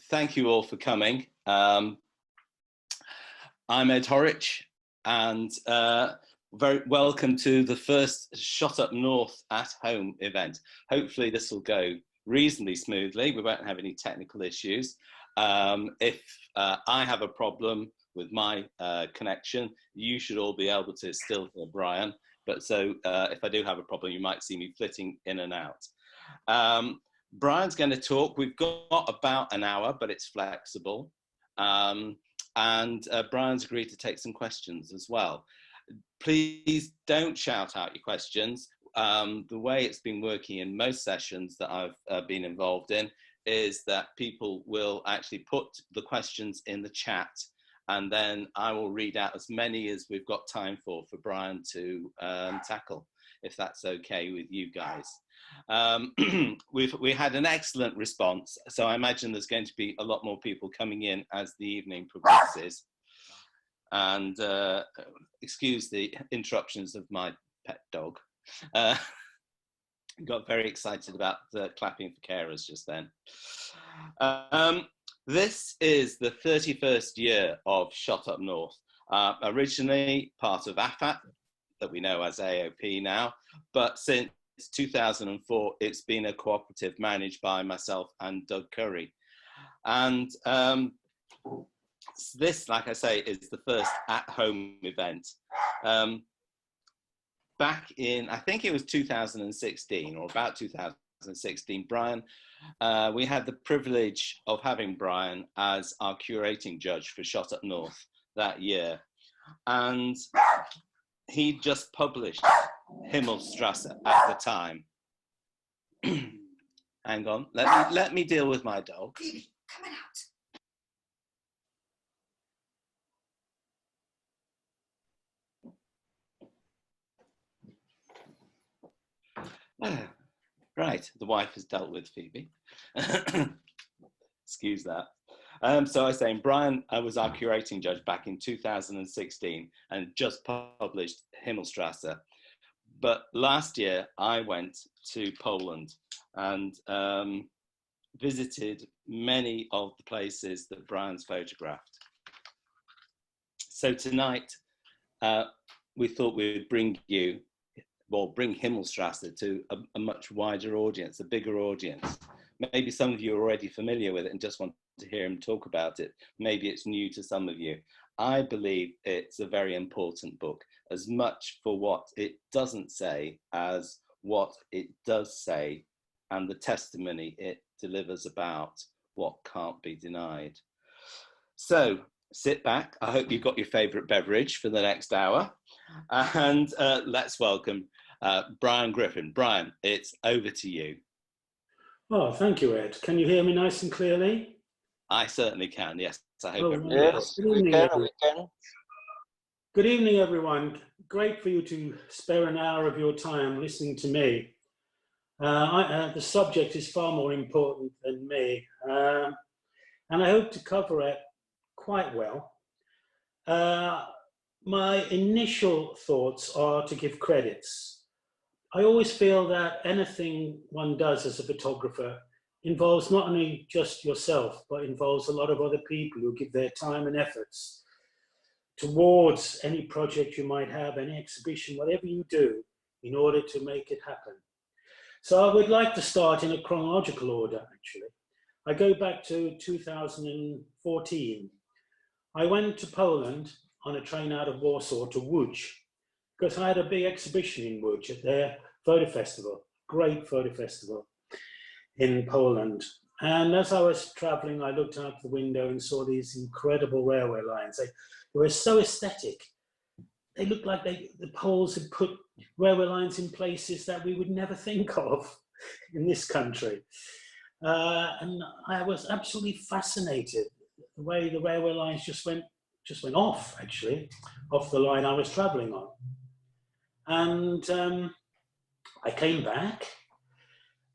Thank you all for coming. I'm Ed Horwich, and very welcome to the first Shot Up North at Home event. Hopefully this will go reasonably smoothly. We won't have any technical issues. If I have a problem with my connection, you should all be able to still hear Brian. But so if I do have a problem, you might see me flitting in and out. Brian's going to talk. We've got about an hour, but it's flexible. And Brian's agreed to take some questions as well. Please don't shout out your questions. The way it's been working in most sessions that I've been involved in is that people will actually put the questions in the chat, and then I will read out as many as we've got time for Brian to tackle, if that's okay with you guys. We had an excellent response, so I imagine there's going to be a lot more people coming in as the evening progresses. And excuse the interruptions of my pet dog. Got very excited about the clapping for carers just then. This is the 31st year of Shot Up North, originally part of AFAT, that we know as AOP now, but since 2004, it's been a cooperative managed by myself and Doug Curry. And this, like I say, is the first at-home event. Back in, I think it was 2016 or about 2016, Brian, we had the privilege of having Brian as our curating judge for Shot Up North that year. And he just published Himmelstrasse at the time. Hang on, let me deal with my dog. Baby, coming out. Right, the wife has dealt with Phoebe. Excuse that. So I was saying, Brian was our curating judge back in 2016 and just published Himmelstrasse. But last year I went to Poland and visited many of the places that Brian's photographed. So tonight we thought we would bring Himmelstrasse to a much wider audience, a bigger audience. Maybe some of you are already familiar with it and just want to hear him talk about it. Maybe it's new to some of you. I believe it's a very important book, as much for what it doesn't say as what it does say and the testimony it delivers about what can't be denied. So sit back. I hope you've got your favourite beverage for the next hour. And let's welcome Brian Griffin. Brian, it's over to you. Oh, thank you, Ed. Can you hear me nice and clearly? I certainly can, yes. I hope yes, we can. Good evening, everyone. Great for you to spare an hour of your time listening to me. The subject is far more important than me, and I hope to cover it quite well. My initial thoughts are to give credits. I always feel that anything one does as a photographer involves not only just yourself, but involves a lot of other people who give their time and efforts towards any project you might have, any exhibition, whatever you do, in order to make it happen. So I would like to start in a chronological order, actually. I go back to 2014. I went to Poland on a train out of Warsaw to Łódź, because I had a big exhibition in Łódź at their photo festival, great photo festival in Poland. And as I was traveling, I looked out the window and saw these incredible railway lines. They were so aesthetic. They looked like the Poles had put railway lines in places that we would never think of in this country. And I was absolutely fascinated the way the railway lines just went off, actually, off the line I was traveling on. And I came back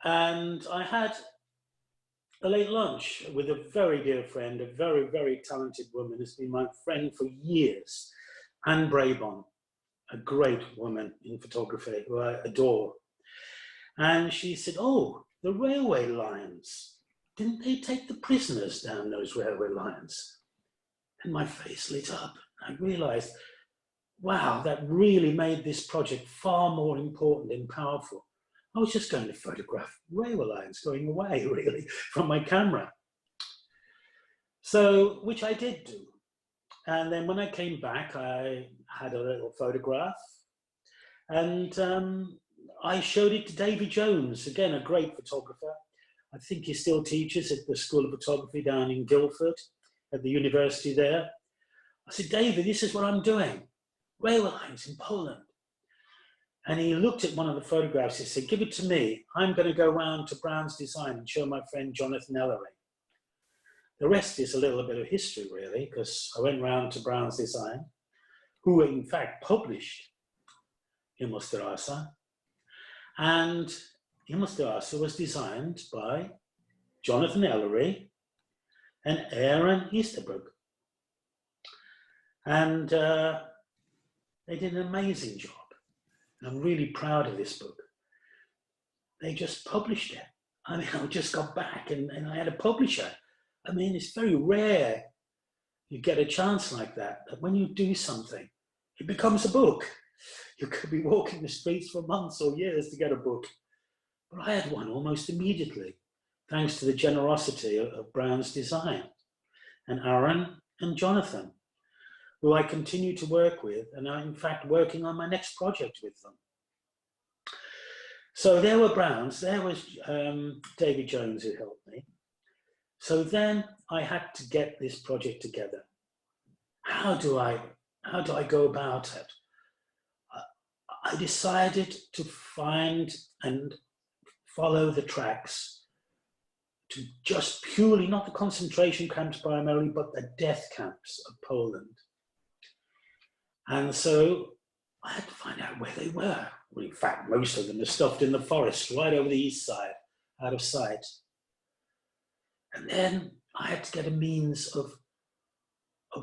and I had a late lunch with a very dear friend, a very, very talented woman who's been my friend for years, Anne Brabon, a great woman in photography who I adore. And she said, "Oh, the railway lines. didn't they take the prisoners down those railway lines? And my face lit up. I realized, wow, that really made this project far more important and powerful. I was just going to photograph railway lines going away, really, from my camera. So, which I did do. And then when I came back, I had a little photograph, and I showed it to Davy Jones, again, a great photographer. I think he still teaches at the School of Photography down in Guildford, at the university there. I said, Davy, this is what I'm doing. Railway lines in Poland. And he looked at one of the photographs. He said, give it to me. I'm going to go round to Brown's Design and show my friend Jonathan Ellery. The rest is a little bit of history, really, because I went round to Brown's Design, who in fact published Himmelstrasse. And Himmelstrasse was designed by Jonathan Ellery and Aaron Easterbrook. And they did an amazing job. And I'm really proud of this book. They just published it. I mean, I just got back and I had a publisher. I mean, it's very rare you get a chance like that when you do something, it becomes a book. You could be walking the streets for months or years to get a book. But I had one almost immediately, thanks to the generosity of Brown's Design, and Aaron and Jonathan, who I continue to work with, and I'm in fact working on my next project with them. So there were Browns, there was David Jones who helped me. So then I had to get this project together. How do I go about it? I decided to find and follow the tracks to just purely, not the concentration camps primarily, but the death camps of Poland. And so I had to find out where they were. Well, in fact, most of them are stuffed in the forest, right over the east side, out of sight. And then I had to get a means of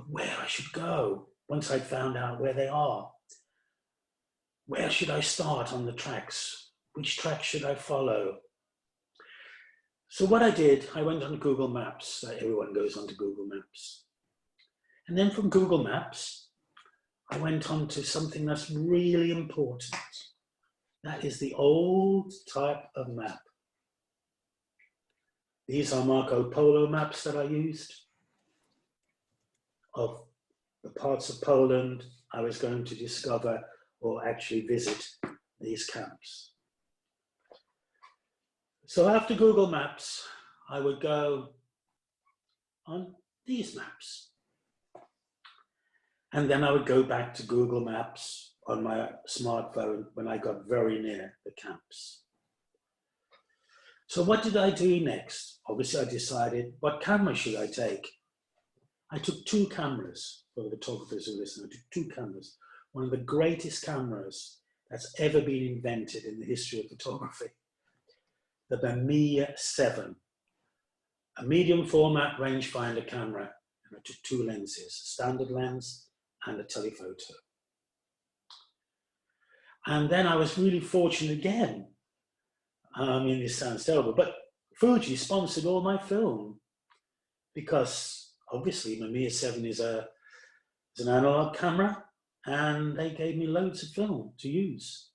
where I should go once I'd found out where they are. Where should I start on the tracks? Which tracks should I follow? So what I did, I went on Google Maps. Everyone goes onto Google Maps. And then from Google Maps, I went on to something that's really important. That is the old type of map. These are Marco Polo maps that I used of the parts of Poland I was going to discover or actually visit these camps. So after Google Maps, I would go on these maps. And then I would go back to Google Maps on my smartphone when I got very near the camps. So what did I do next? Obviously, I decided, what camera should I take? I took two cameras for the photographers who listen. I took two cameras. One of the greatest cameras that's ever been invented in the history of photography. The Mamiya 7, a medium format rangefinder camera. And I took two lenses, a standard lens and a telephoto. And then I was really fortunate again. I mean, this sounds terrible, but Fuji sponsored all my film because obviously Mamiya 7 is an analog camera, and they gave me loads of film to use.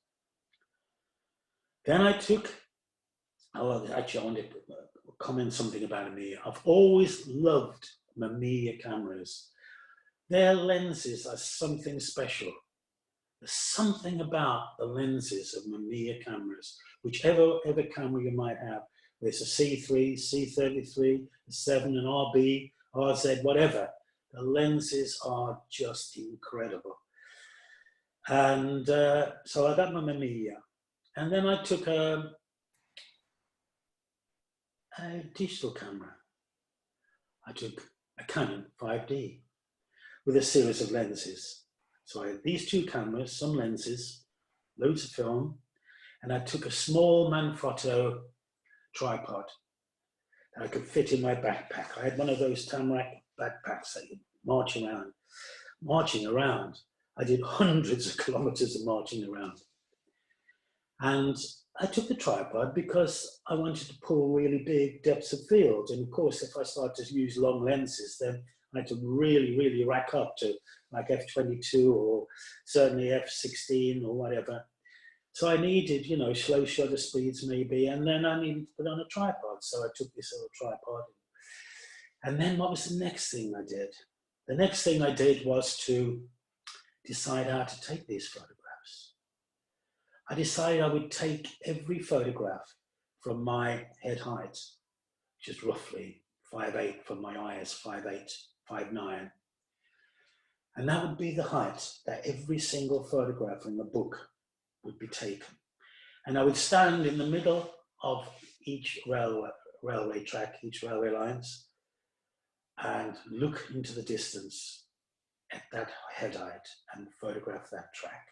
Then I took, actually I wanted to comment something about Mamiya. I've always loved Mamiya cameras. Their lenses are something special. There's something about the lenses of Mamiya cameras, whichever camera you might have. There's a C3, C33, a 7, an RB, RZ, whatever. The lenses are just incredible. And so I got my Mamiya. And then I took a digital camera. I took a Canon 5D with a series of lenses. So I had these two cameras, some lenses, loads of film, and I took a small Manfrotto tripod that I could fit in my backpack. I had one of those Tamarack backpacks that you marching around. I did hundreds of kilometers of marching around. And I took the tripod because I wanted to pull really big depths of field. And of course, if I started to use long lenses, then I had to really, really rack up to like f/22 or certainly f/16 or whatever. So I needed, you know, slow shutter speeds maybe, and then I needed to put on a tripod. So I took this little tripod. And then what was the next thing I did? The next thing I did was to decide how to take these photographs. I decided I would take every photograph from my head height, which is roughly 5'8", from my eyes, 5'8", 5'9". And that would be the height that every single photograph in the book would be taken. And I would stand in the middle of each railway track, each railway lines, and look into the distance at that head height and photograph that track.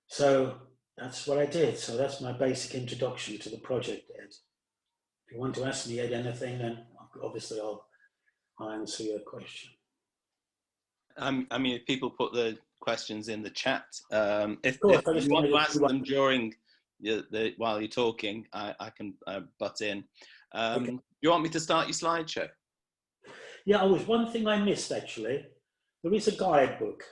So that's what I did. So that's my basic introduction to the project, Ed. If you want to ask me, Ed, anything, then obviously I'll answer your question. I mean, if people put the questions in the chat, if you want to ask them during while you're talking, I can butt in. Okay. You want me to start your slideshow? Yeah, one thing I missed actually. There is a guidebook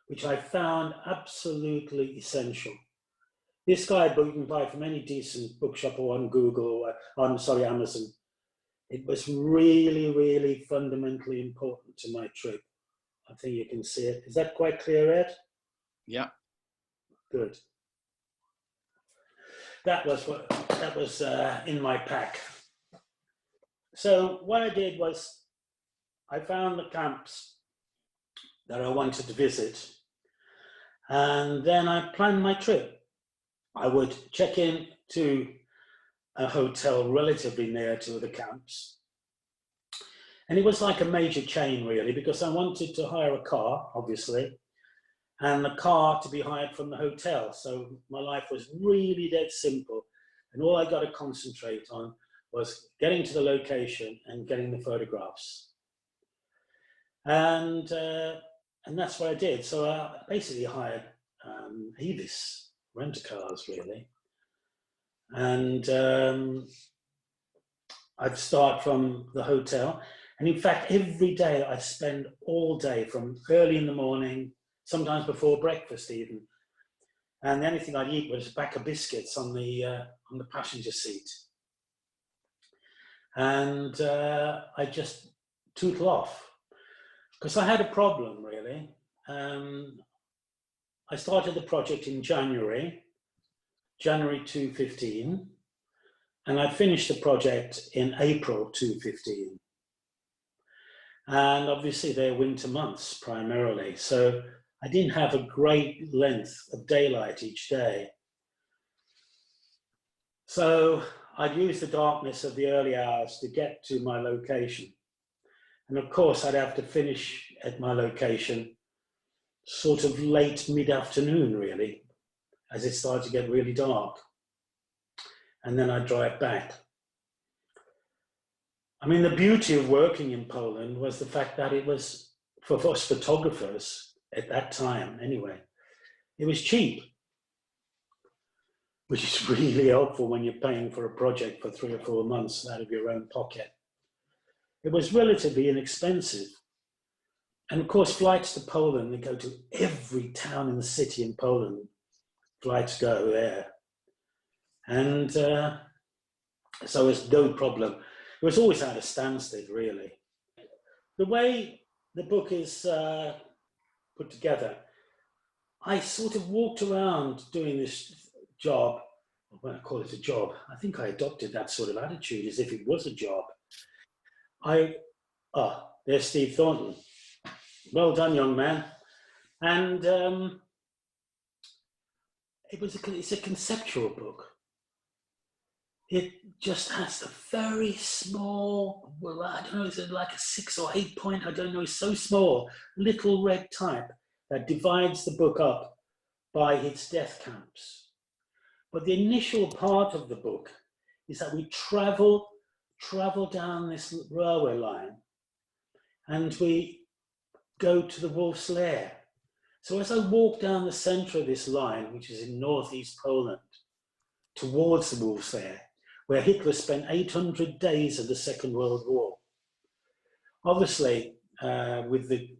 which I found absolutely essential. This guidebook you can buy from any decent bookshop or on Google, or Amazon. It was really, really fundamentally important to my trip. I think you can see it. Is that quite clear, Ed? Yeah. Good. That was in my pack. So what I did was I found the camps that I wanted to visit, and then I planned my trip. I would check in to a hotel relatively near to the camps. And it was like a major chain really, because I wanted to hire a car, obviously, and the car to be hired from the hotel. So my life was really dead simple. And all I got to concentrate on was getting to the location and getting the photographs. And that's what I did. So I basically hired Evis rent-a-cars really. And I'd start from the hotel. And in fact, every day I'd spend all day from early in the morning, sometimes before breakfast even. And the only thing I'd eat was a pack of biscuits on the passenger seat. And I just tootle off. Because I had a problem really. I started the project in January 2015. And I finished the project in April 2015. And obviously they're winter months primarily. So I didn't have a great length of daylight each day. So I'd use the darkness of the early hours to get to my location. And of course I'd have to finish at my location sort of late mid-afternoon really, as it started to get really dark. And then I'd drive back. I mean, the beauty of working in Poland was the fact that it was, for us photographers at that time anyway, it was cheap, which is really helpful when you're paying for a project for 3 or 4 months out of your own pocket. It was relatively inexpensive. And of course, flights to Poland, they go to every town in the city in Poland. Flights go there. And so it's no problem. It was always at a standstill, really. The way the book is put together, I sort of walked around doing this job. Well, I call it a job. I think I adopted that sort of attitude as if it was a job. There's Steve Thornton. Well done, young man. And it's a conceptual book. It just has a very small, well, I don't know, is it like a 6 or 8 point? I don't know, it's so small, little red type that divides the book up by its death camps. But the initial part of the book is that we travel down this railway line and we go to the wolf's lair. So as I walk down the centre of this line, which is in northeast Poland, towards the Wolf's Lair, where Hitler spent 800 days of the Second World War, obviously with the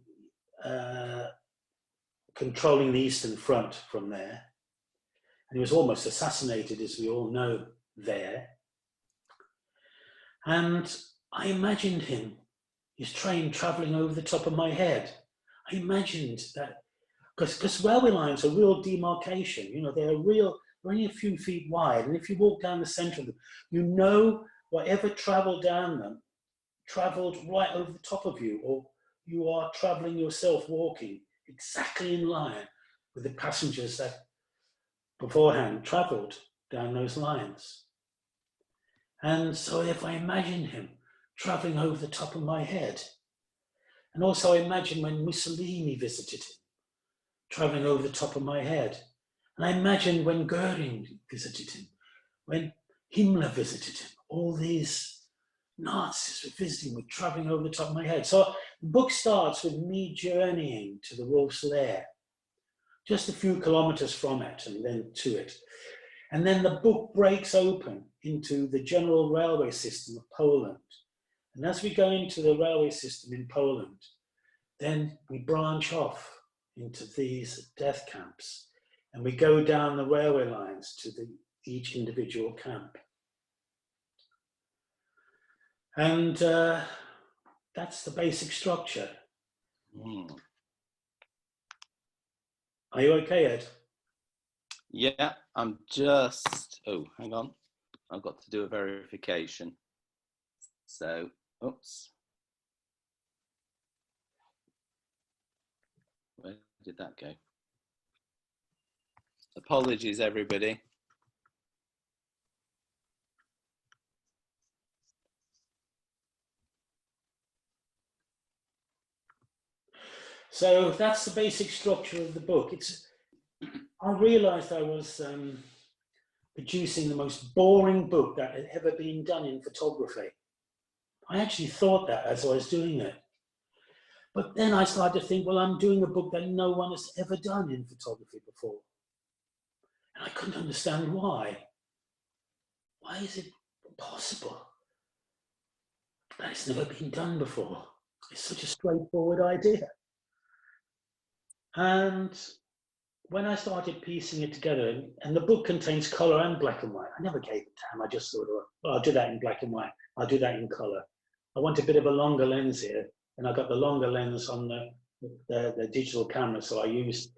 controlling the Eastern Front from there, and he was almost assassinated, as we all know, there. And I imagined him, his train travelling over the top of my head. I imagined that, because railway lines are real demarcation, you know, they're only a few feet wide, and if you walk down the centre of them, you know whatever travelled down them travelled right over the top of you, or you are travelling yourself, walking exactly in line with the passengers that beforehand travelled down those lines. And so if I imagine him travelling over the top of my head, and also I imagine when Mussolini visited him, travelling over the top of my head, and I imagine when Goering visited him, when Himmler visited him, all these Nazis were visiting me, travelling over the top of my head. So the book starts with me journeying to the Wolf's Lair, just a few kilometres from it and then to it. And then the book breaks open into the general railway system of Poland. And as we go into the railway system in Poland, then we branch off into these death camps, and we go down the railway lines to each individual camp. And that's the basic structure. Mm. Are you okay, Ed? Yeah, I'm just, oh, hang on. I've got to do a verification. So, oops. Where did that go? Apologies, everybody. So that's the basic structure of the book. I realised I was producing the most boring book that had ever been done in photography. I actually thought that as I was doing it. But then I started to think, well, I'm doing a book that no one has ever done in photography before. And I couldn't understand why. Why is it possible that it's never been done before? It's such a straightforward idea. And when I started piecing it together, and the book contains colour and black and white, I never gave it time. I just thought, well, I'll do that in black and white. I'll do that in colour. I want a bit of a longer lens here, and I got the longer lens on the digital camera, so I used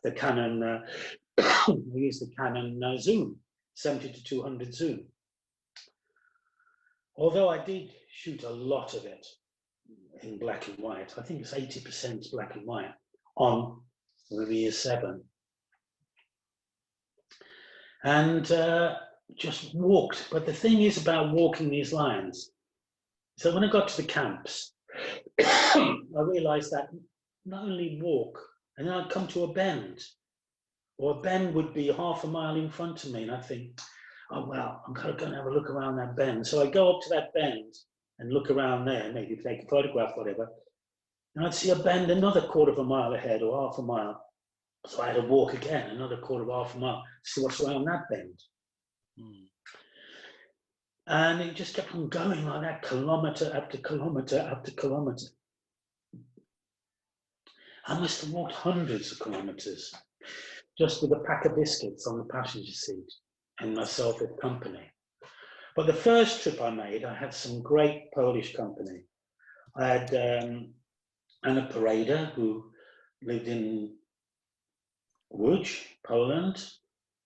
the Canon. I used the Canon zoom, 70 to 200 zoom. Although I did shoot a lot of it in black and white. I think it's 80% black and white on Lumia 7. And just walked. But the thing is about walking these lines. So when I got to the camps, I realized that not only walk, and then I'd come to a bend, or a bend would be half a mile in front of me, and I think, oh, well, I'm going to have a look around that bend. So I go up to that bend and look around there, maybe take a photograph, whatever, and I'd see a bend another quarter of a mile ahead or half a mile. So I had to walk again, another quarter of half a mile, to see what's around that bend. Mm. And it just kept on going like that, kilometre after kilometre after kilometre. I must have walked hundreds of kilometres just with a pack of biscuits on the passenger seat and myself with company. But the first trip I made, I had some great Polish company. I had Anna Pareda, who lived in Łódź, Poland,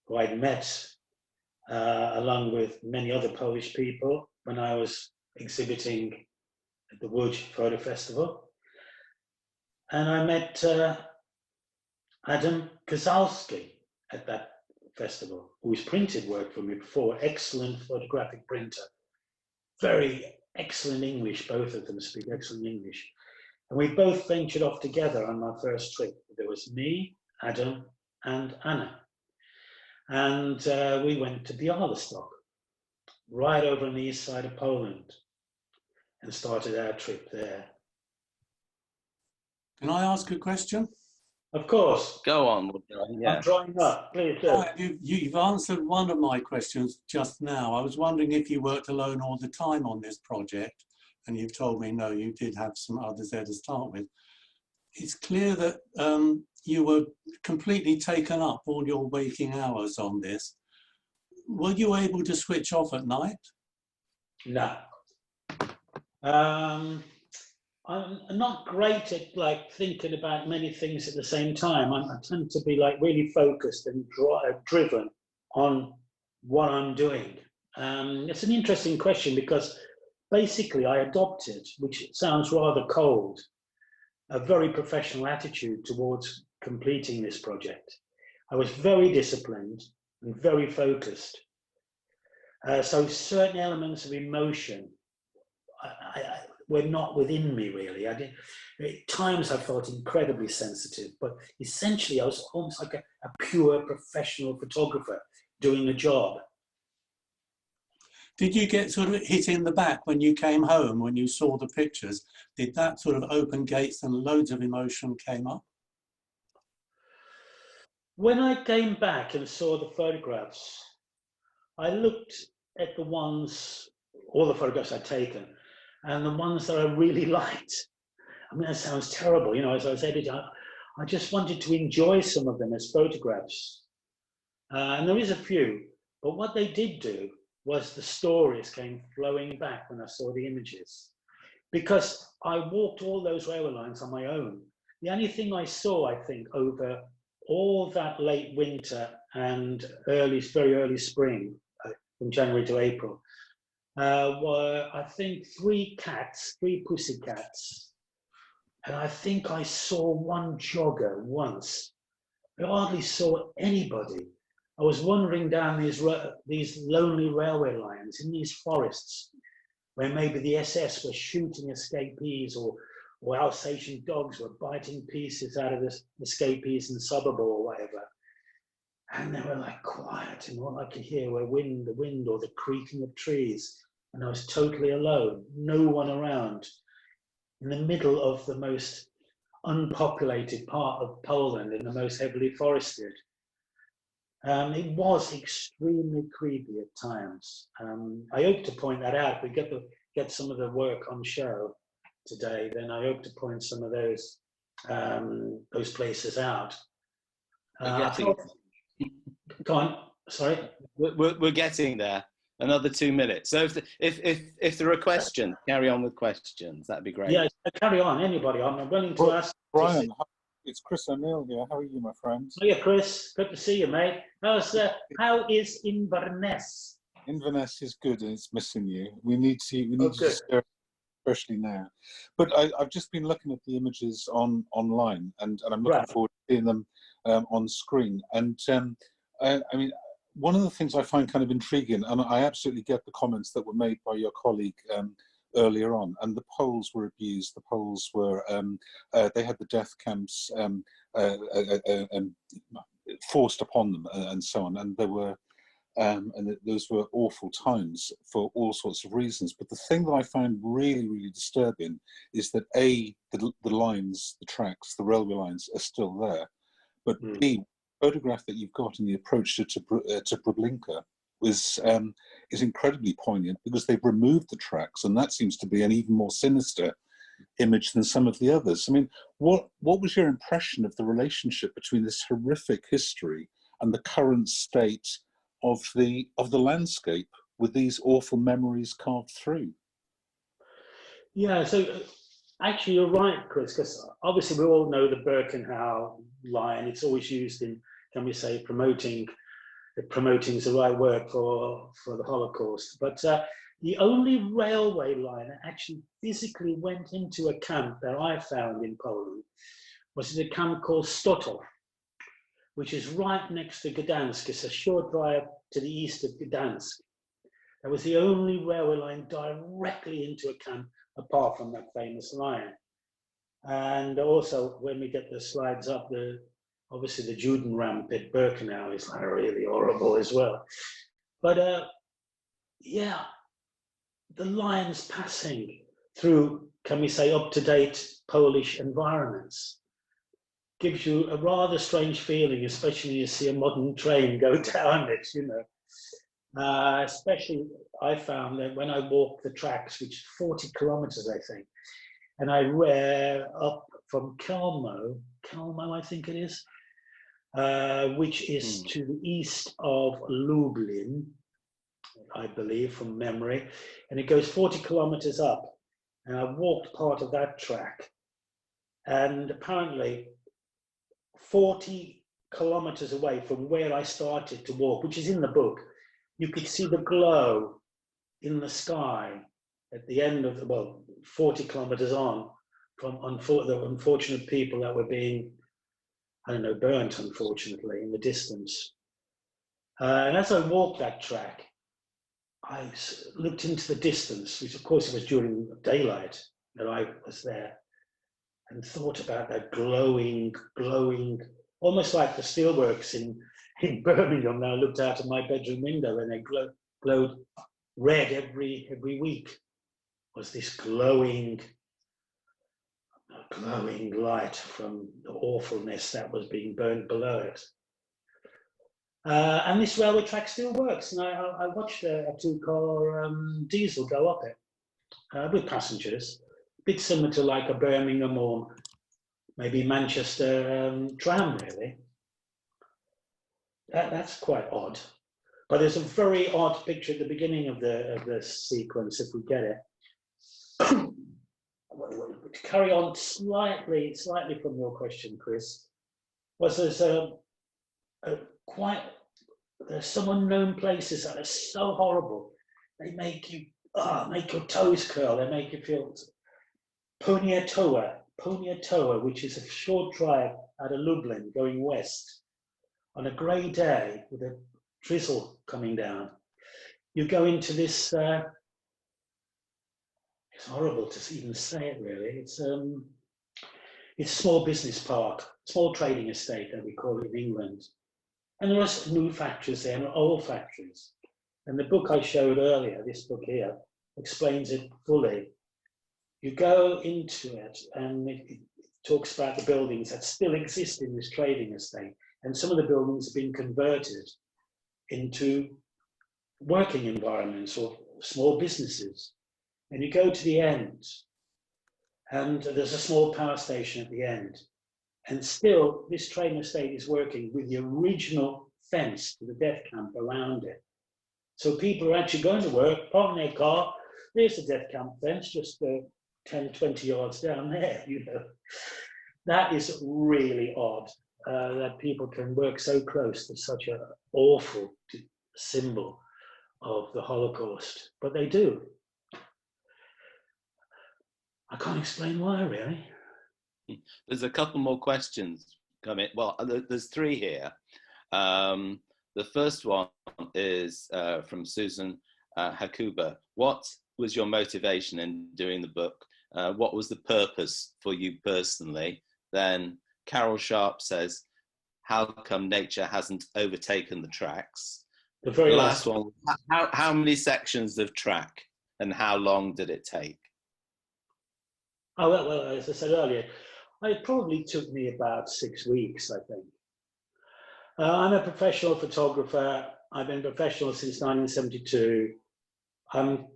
who I'd met along with many other Polish people when I was exhibiting at the Łódź Photo Festival. And I met Adam Kozalski at that festival, who's printed work for me before, excellent photographic printer, very excellent English, both of them speak excellent English. And we both ventured off together on our first trip. There was me, Adam, and Anna. And we went to Białystok, right over on the east side of Poland, and started our trip there. Can I ask a question? Of course. Go on. Yeah. I'm drawing up. Please do. Brian, you've answered one of my questions just now. I was wondering if you worked alone all the time on this project, and you've told me no, you did have some others there to start with. It's clear that you were completely taken up all your waking hours on this. Were you able to switch off at night? No. I'm not great at like thinking about many things at the same time. I tend to be like really focused and driven on what I'm doing. It's an interesting question because basically I adopted, which sounds rather cold, a very professional attitude towards completing this project. I was very disciplined and very focused. So certain elements of emotion were not within me really. At times I felt incredibly sensitive, but essentially I was almost like a pure professional photographer doing a job. Did you get sort of hit in the back when you came home, when you saw the pictures? Did that sort of open gates and loads of emotion came up? When I came back and saw the photographs, I looked at the ones, all the photographs I'd taken, and the ones that I really liked. I mean, that sounds terrible, you know, as I was editing, I just wanted to enjoy some of them as photographs. And there is a few, but what they did do was the stories came flowing back when I saw the images. Because I walked all those railway lines on my own. The only thing I saw, I think, over all that late winter and very early spring, from January to April, were, I think, 3 pussycats. And I think I saw one jogger once. I hardly saw anybody. I was wandering down these lonely railway lines in these forests where maybe the SS were shooting escapees or Alsatian dogs were biting pieces out of the escapees in suburb or whatever. And they were like quiet, and all I could hear were the wind or the creaking of trees. And I was totally alone, no one around, in the middle of the most unpopulated part of Poland and the most heavily forested. It was extremely creepy at times. I hope to point that out. If we get some of the work on show today, then I hope to point some of those places out. Go on. Sorry. We're getting there. Another 2 minutes. So if there are questions, carry on with questions. That'd be great. Yeah, carry on. Anybody? I'm willing to ask. Brian, it's Chris O'Neill here. How are you, my friend? Oh yeah, Chris. Good to see you, mate. How is Inverness? Inverness is good, and it's missing you. We need to share, especially now. But I've just been looking at the images online, and I'm looking forward to seeing them on screen. And I mean, one of the things I find kind of intriguing, and I absolutely get the comments that were made by your colleague earlier on, and the Poles were abused. The Poles were, they had the death camps forced upon them and so on, and there were, and those were awful times for all sorts of reasons. But the thing that I find really, really disturbing is that A, the lines, the tracks, the railway lines are still there, but B, photograph that you've got in the approach to Treblinka is incredibly poignant because they've removed the tracks, and that seems to be an even more sinister image than some of the others. I mean, what was your impression of the relationship between this horrific history and the current state of the landscape with these awful memories carved through? Yeah, so actually you're right, Chris, because obviously we all know the Birkenau line. It's always used in, can we say, promoting is the right word for the Holocaust. But the only railway line that actually physically went into a camp that I found in Poland was a camp called Stotów, which is right next to Gdansk. It's a short drive to the east of Gdansk. That was the only railway line directly into a camp apart from that famous line. And also, when we get the slides up, obviously the Judenramp at Birkenau is like really horrible as well. But yeah, the lines passing through, can we say, up-to-date Polish environments. gives you a rather strange feeling, especially when you see a modern train go down it, you know. Especially I found that when I walked the tracks, which is 40 kilometers, I think, and I ran up from Kelmo, I think it is, which is to the east of Lublin, I believe, from memory, and it goes 40 kilometers up. And I walked part of that track, and apparently 40 kilometers away from where I started to walk, which is in the book, you could see the glow in the sky at the end of the, well, 40 kilometers on, from the unfortunate people that were being, I don't know, burnt, unfortunately, in the distance. And as I walked that track, I looked into the distance, which of course it was during daylight that I was there, and thought about that glowing, almost like the steelworks in Birmingham. Now I looked out of my bedroom window and they glowed red every week. Was this glowing light from the awfulness that was being burned below it. And this railway track still works. And I watched a two-car diesel go up it with passengers, a bit similar to like a Birmingham or maybe Manchester tram, really. That's quite odd. But there's a very odd picture at the beginning of the sequence, if we get it. To carry on slightly from your question, Chris, there's some unknown places that are so horrible. They make you make your toes curl. They make you feel. Poniatowa, which is a short drive out of Lublin going west, on a grey day with a drizzle coming down. You go into this. It's horrible to even say it, really. It's a small business park, small trading estate, that we call it in England. And there are new factories there and old factories. And the book I showed earlier, this book here, explains it fully. You go into it and it talks about the buildings that still exist in this trading estate. And some of the buildings have been converted into working environments or small businesses. And you go to the end, and there's a small power station at the end. And still, this train estate is working with the original fence to the death camp around it. So people are actually going to work, parking their car. There's the death camp fence, just 10, 20 yards down there, you know. That is really odd, that people can work so close to such an awful symbol of the Holocaust, but they do. I can't explain why, really. There's a couple more questions coming. Well, there's three here. The first one is from Susan Hakuba. What was your motivation in doing the book? What was the purpose for you personally? Then Carol Sharp says, how come nature hasn't overtaken the tracks? The very last one, how many sections of track and how long did it take? Oh, well, as I said earlier, it probably took me about 6 weeks, I think. I'm a professional photographer. I've been professional since 1972. I'm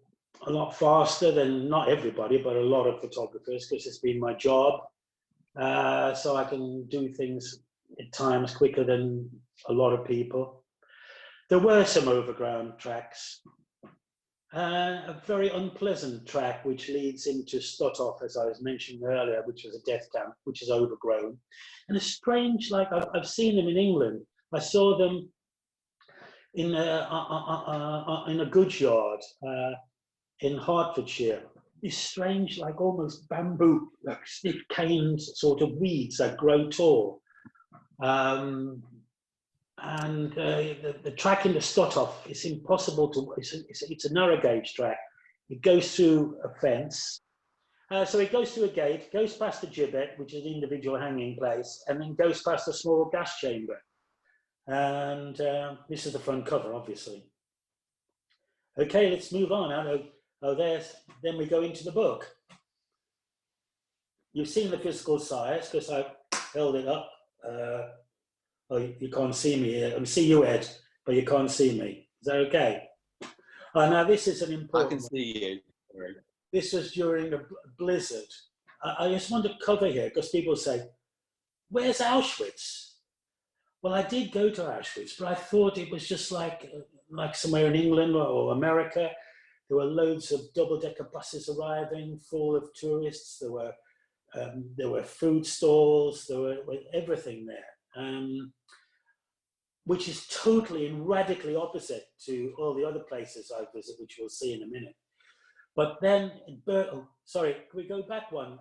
a lot faster than, not everybody, but a lot of photographers, because it's been my job. So I can do things at times quicker than a lot of people. There were some overground tracks. A very unpleasant track which leads into Stotov, as I was mentioning earlier, which was a death camp, which is overgrown. And it's strange, like I've seen them in England. I saw them in a goods yard in Hertfordshire. These strange, like almost bamboo, like stiff canes, sort of weeds that grow tall. And the track into Stotov, it's impossible to, it's a narrow gauge track. It goes through a fence. So it goes through a gate, goes past the gibbet, which is an individual hanging place, and then goes past a small gas chamber. And this is the front cover, obviously. Okay, let's move on. Then we go into the book. You've seen the physical size, because I held it up. Oh, you can't see me here. I can see you, Ed, but you can't see me. Is that okay? Oh, now this is an important I can see you. one. This was during a blizzard. I just want to cover here because people say, where's Auschwitz? Well, I did go to Auschwitz, but I thought it was just like somewhere in England or America. There were loads of double-decker buses arriving, full of tourists. There were food stalls. There were everything there, which is totally and radically opposite to all the other places I visit, which we'll see in a minute. But then, sorry, can we go back one?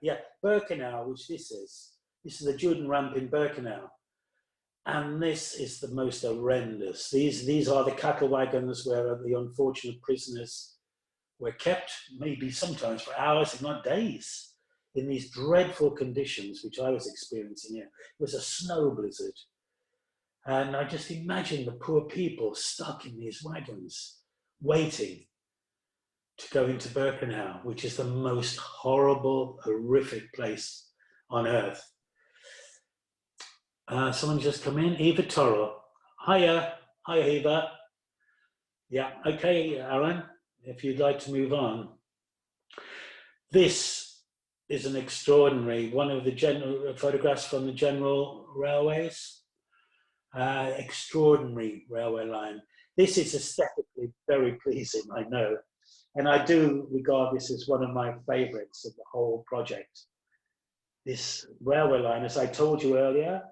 Yeah, Birkenau, which this is. This is the Juden ramp in Birkenau. And this is the most horrendous. These are the cattle wagons where the unfortunate prisoners were kept, maybe sometimes for hours, if not days, in these dreadful conditions, which I was experiencing here. It was a snow blizzard. And I just imagine the poor people stuck in these wagons, waiting to go into Birkenau, which is the most horrible, horrific place on earth. Someone just come in, Eva Torrell. Hiya, Eva. Yeah, okay, Aaron, if you'd like to move on. This is an extraordinary, one of the general photographs from the general railways. Extraordinary railway line. This is aesthetically very pleasing, I know. And I do regard this as one of my favorites of the whole project. This railway line, as I told you earlier,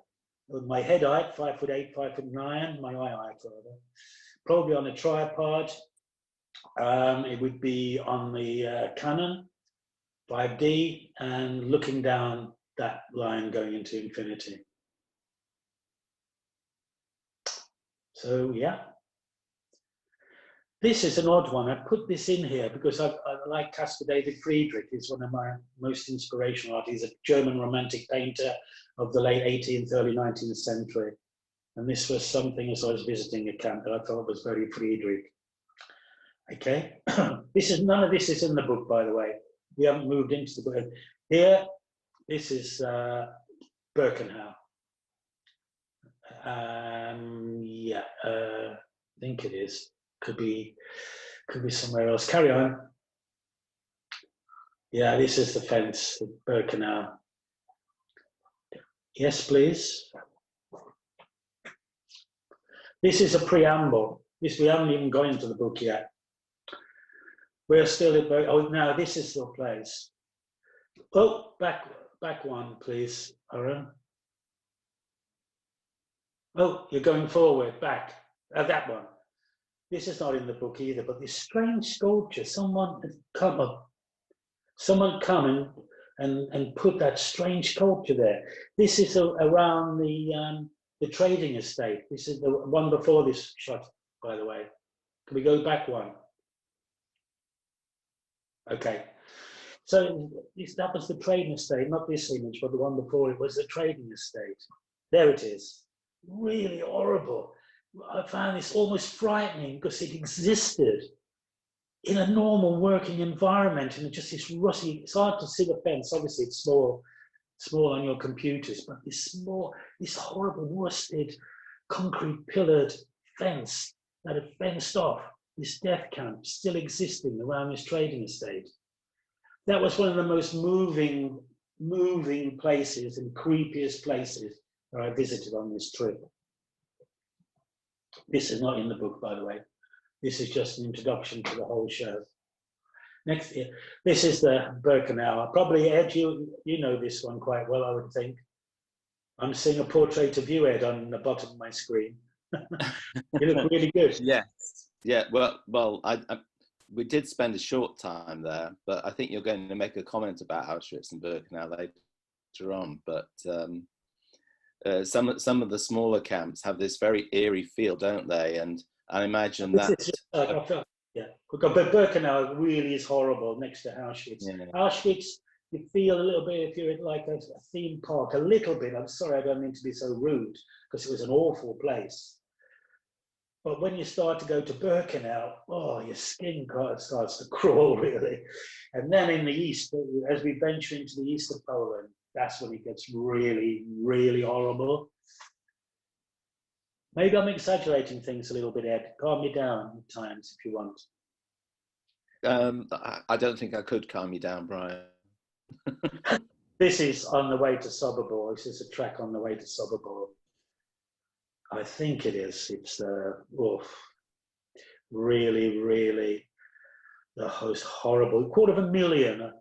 my head height, 5'8", 5'9", my eye height, rather. Probably on a tripod. It would be on the Canon 5D and looking down that line going into infinity. So yeah. This is an odd one. I put this in here because I like Caspar David Friedrich. He's one of my most inspirational artists. He's a German romantic painter of the late 18th, early 19th century. And this was something as I was visiting a camp that I thought was very Friedrich. Okay, none of this is in the book, by the way. We haven't moved into the book. Here, this is Birkenau. Yeah, I think it is. Could be somewhere else. Carry on. Yeah, this is the fence at Birkenau. Yes, please. This is a preamble. We haven't even gone into the book yet. We're still at oh, now this is the place. Oh, back one, please, Aaron. Oh, you're going forward, back. That one. This is not in the book either, but this strange sculpture, someone come and put that strange sculpture there. This is around the trading estate. This is the one before this shot, by the way. Can we go back one? Okay. So that was the trading estate, not this image, but the one before it was the trading estate. There it is. Really horrible. I found this almost frightening because it existed in a normal working environment and just this rusty, it's hard to see the fence, obviously it's small on your computers, but this horrible worsted concrete pillared fence that had fenced off this death camp still existing around this trading estate. That was one of the most moving places and creepiest places that I visited on this trip. This is not in the book, by the way. This is just an introduction to the whole show. Next, this is the Birkenau. Probably, Ed, you know this one quite well, I would think. I'm seeing a portrait of you, Ed, on the bottom of my screen. You look really good. Yes. Yeah. Well, we did spend a short time there, but I think you're going to make a comment about Auschwitz and Birkenau later on. But some of the smaller camps have this very eerie feel, don't they? And I imagine that. Yeah, but Birkenau really is horrible next to Auschwitz. Yeah. Auschwitz, you feel a little bit if you're at like a theme park, a little bit. I'm sorry, I don't mean to be so rude, because it was an awful place. But when you start to go to Birkenau, oh, your skin starts to crawl, really. And then in the east, as we venture into the east of Poland, that's when it gets really, really horrible. Maybe I'm exaggerating things a little bit, Ed. Calm me down at times if you want. I don't think I could calm you down, Brian. This is on the way to Sobibor. This is a track on the way to Sobibor. I think it is. It's really, really the most horrible. 250,000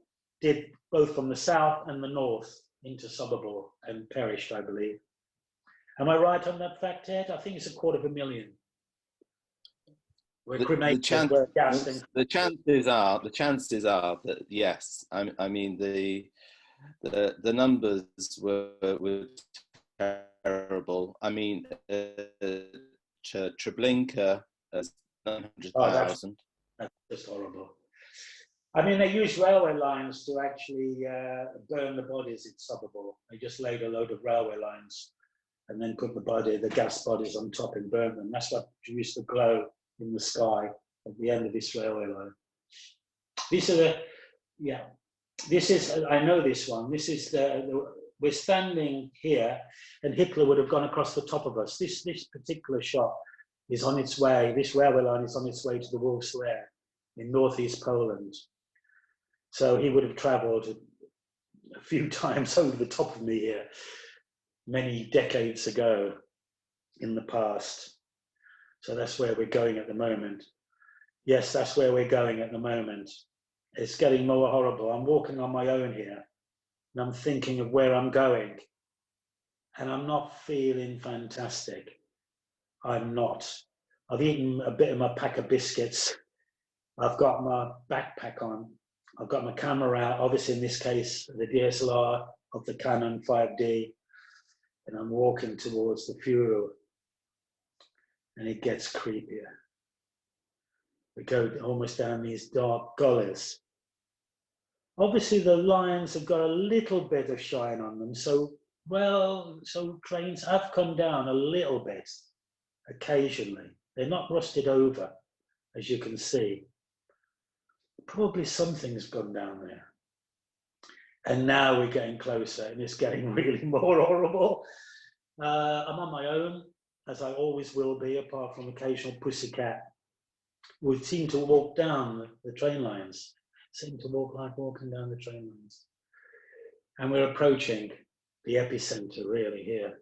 did both from the south and the north into Sobibor and perished, I believe. Am I right on that fact, Ed? I think it's 250,000. We're cremated, we're gassed. The chances are that yes. I mean the numbers were terrible. I mean, Treblinka has 900,000. That's just horrible. I mean, they use railway lines to actually burn the bodies in Sobibor. They just laid a load of railway lines and then put the gas bodies on top and burn them. That's what used to glow in the sky at the end of this railway line. These are this is, I know this one. This is we're standing here and Hitler would have gone across the top of us. This particular shot is on its way, this railway line is on its way to the Wolf's Lair in northeast Poland. So he would have traveled a few times over the top of me here many decades ago in the past. So that's where we're going at the moment. Yes, that's where we're going at the moment. It's getting more horrible. I'm walking on my own here and I'm thinking of where I'm going and I'm not feeling fantastic. I'm not. I've eaten a bit of my pack of biscuits. I've got my backpack on. I've got my camera out, obviously in this case, the DSLR of the Canon 5D, and I'm walking towards the funeral and it gets creepier. We go almost down these dark gullies. Obviously the lines have got a little bit of shine on them, so trains have come down a little bit occasionally. They're not rusted over, as you can see. Probably something's gone down there. And now we're getting closer and it's getting really more horrible. I'm on my own, as I always will be, apart from occasional pussycat. We seem to walk down the train lines, seem to walk like walking down the train lines. And we're approaching the epicenter really here.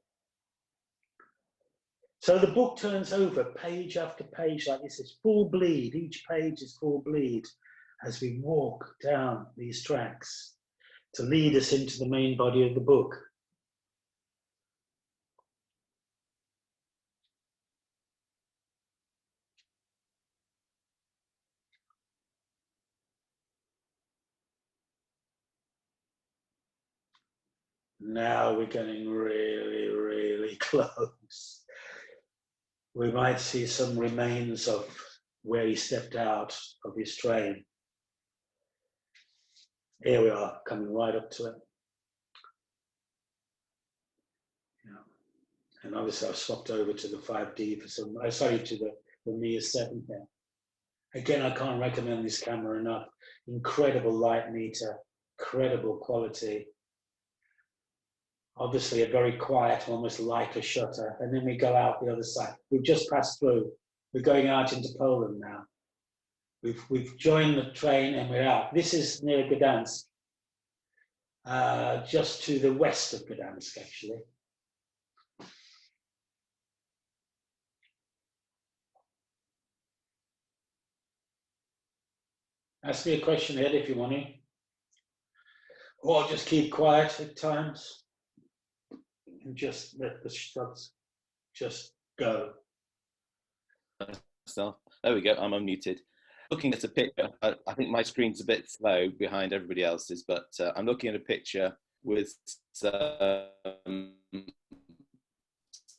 So the book turns over page after page like this. It's full bleed. Each page is full bleed as we walk down these tracks to lead us into the main body of the book. Now we're getting really, really close. We might see some remains of where he stepped out of his train. Here we are, coming right up to it. Yeah. And obviously I've swapped over to the 5D for some, to the Mia 7 here. Again, I can't recommend this camera enough. Incredible light meter, incredible quality. Obviously a very quiet, almost lighter shutter. And then we go out the other side. We've just passed through. We're going out into Poland now. We've joined the train and we're out. This is near Gdansk, just to the west of Gdansk, actually. Ask me a question, Ed, if you want to. Or just keep quiet at times and just let the shots just go. So, there we go, I'm unmuted. Looking at a picture, I think my screen's a bit slow behind everybody else's, but I'm looking at a picture with You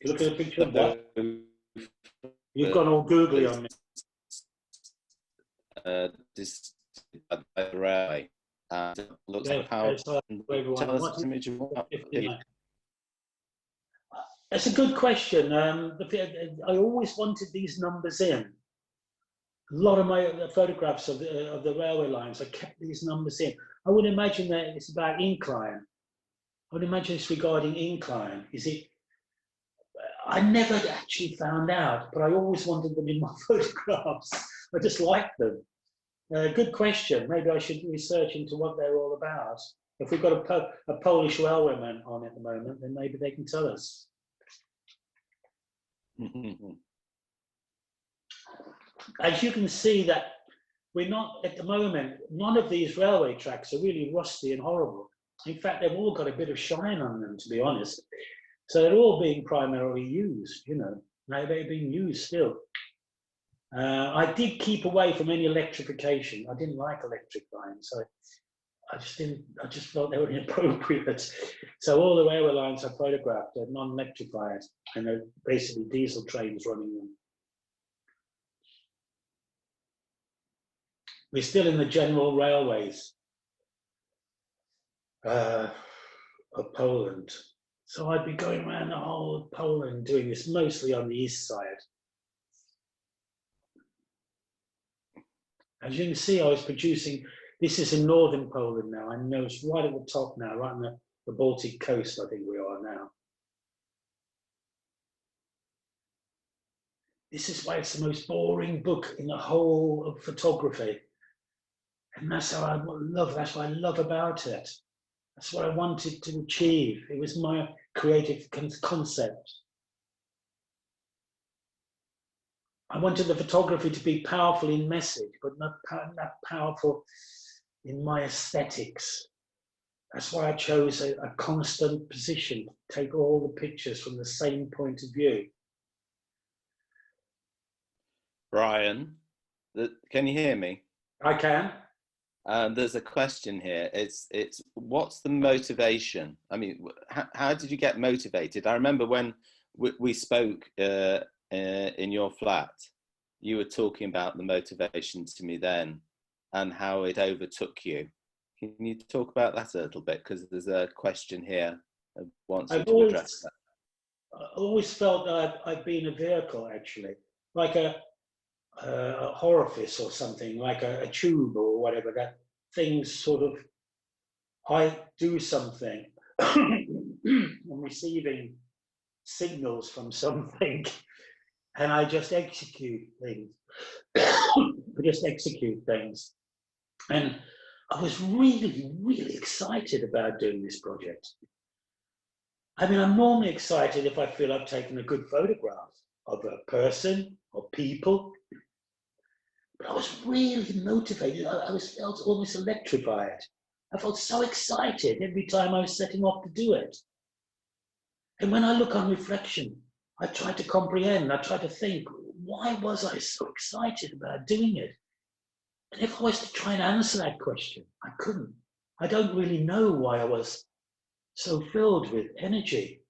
look at a picture of what? You've gone all googly on me. This railway and looks like power. Tell us an image of what. That's a good question. I always wanted these numbers in. A lot of my photographs of the railway lines, I kept these numbers in. I would imagine that it's about incline. would imagine it's regarding incline. Is it? I never actually found out, but I always wanted them in my photographs. I just liked them. Good question. Maybe I should research into what they're all about. If we've got a Polish railwayman on at the moment, then maybe they can tell us. As you can see, that we're not, at the moment, none of these railway tracks are really rusty and horrible. In fact, they've all got a bit of shine on them, to be honest. So they're all being primarily used, you know. Now they're being used still. I did keep away from any electrification. I didn't like electric lines, so I just felt they were inappropriate. So all the railway lines I photographed are non-electrified, and they're basically diesel trains running them. We're still in the general railways of Poland. So I'd be going around the whole of Poland doing this, mostly on the east side. As you can see, I was producing, this is in northern Poland now. I know it's right at the top now, right on the Baltic coast, I think we are now. This is why it's the most boring book in the whole of photography. And that's how I love, that's what I love about it. That's what I wanted to achieve. It was my creative concept. I wanted the photography to be powerful in message, but not powerful in my aesthetics. That's why I chose a constant position, to take all the pictures from the same point of view. Brian, can you hear me? I can. There's a question here. It's what's the motivation? I mean, how did you get motivated? I remember when we spoke in your flat, you were talking about the motivation to me then and how it overtook you. Can you talk about that a little bit? Because there's a question here that wants you to address that. I always felt that I've been a vehicle, actually, like a orifice or something, like a tube or whatever, that things sort of, I do something, I'm receiving signals from something, and I just execute things. And I was really, really excited about doing this project. I mean, I'm normally excited if I feel I've taken a good photograph of a person or people. But I was really motivated. I felt almost electrified. I felt so excited every time I was setting off to do it. And when I look on reflection, I try to comprehend, I try to think, why was I so excited about doing it? And if I was to try and answer that question, I couldn't. I don't really know why I was so filled with energy.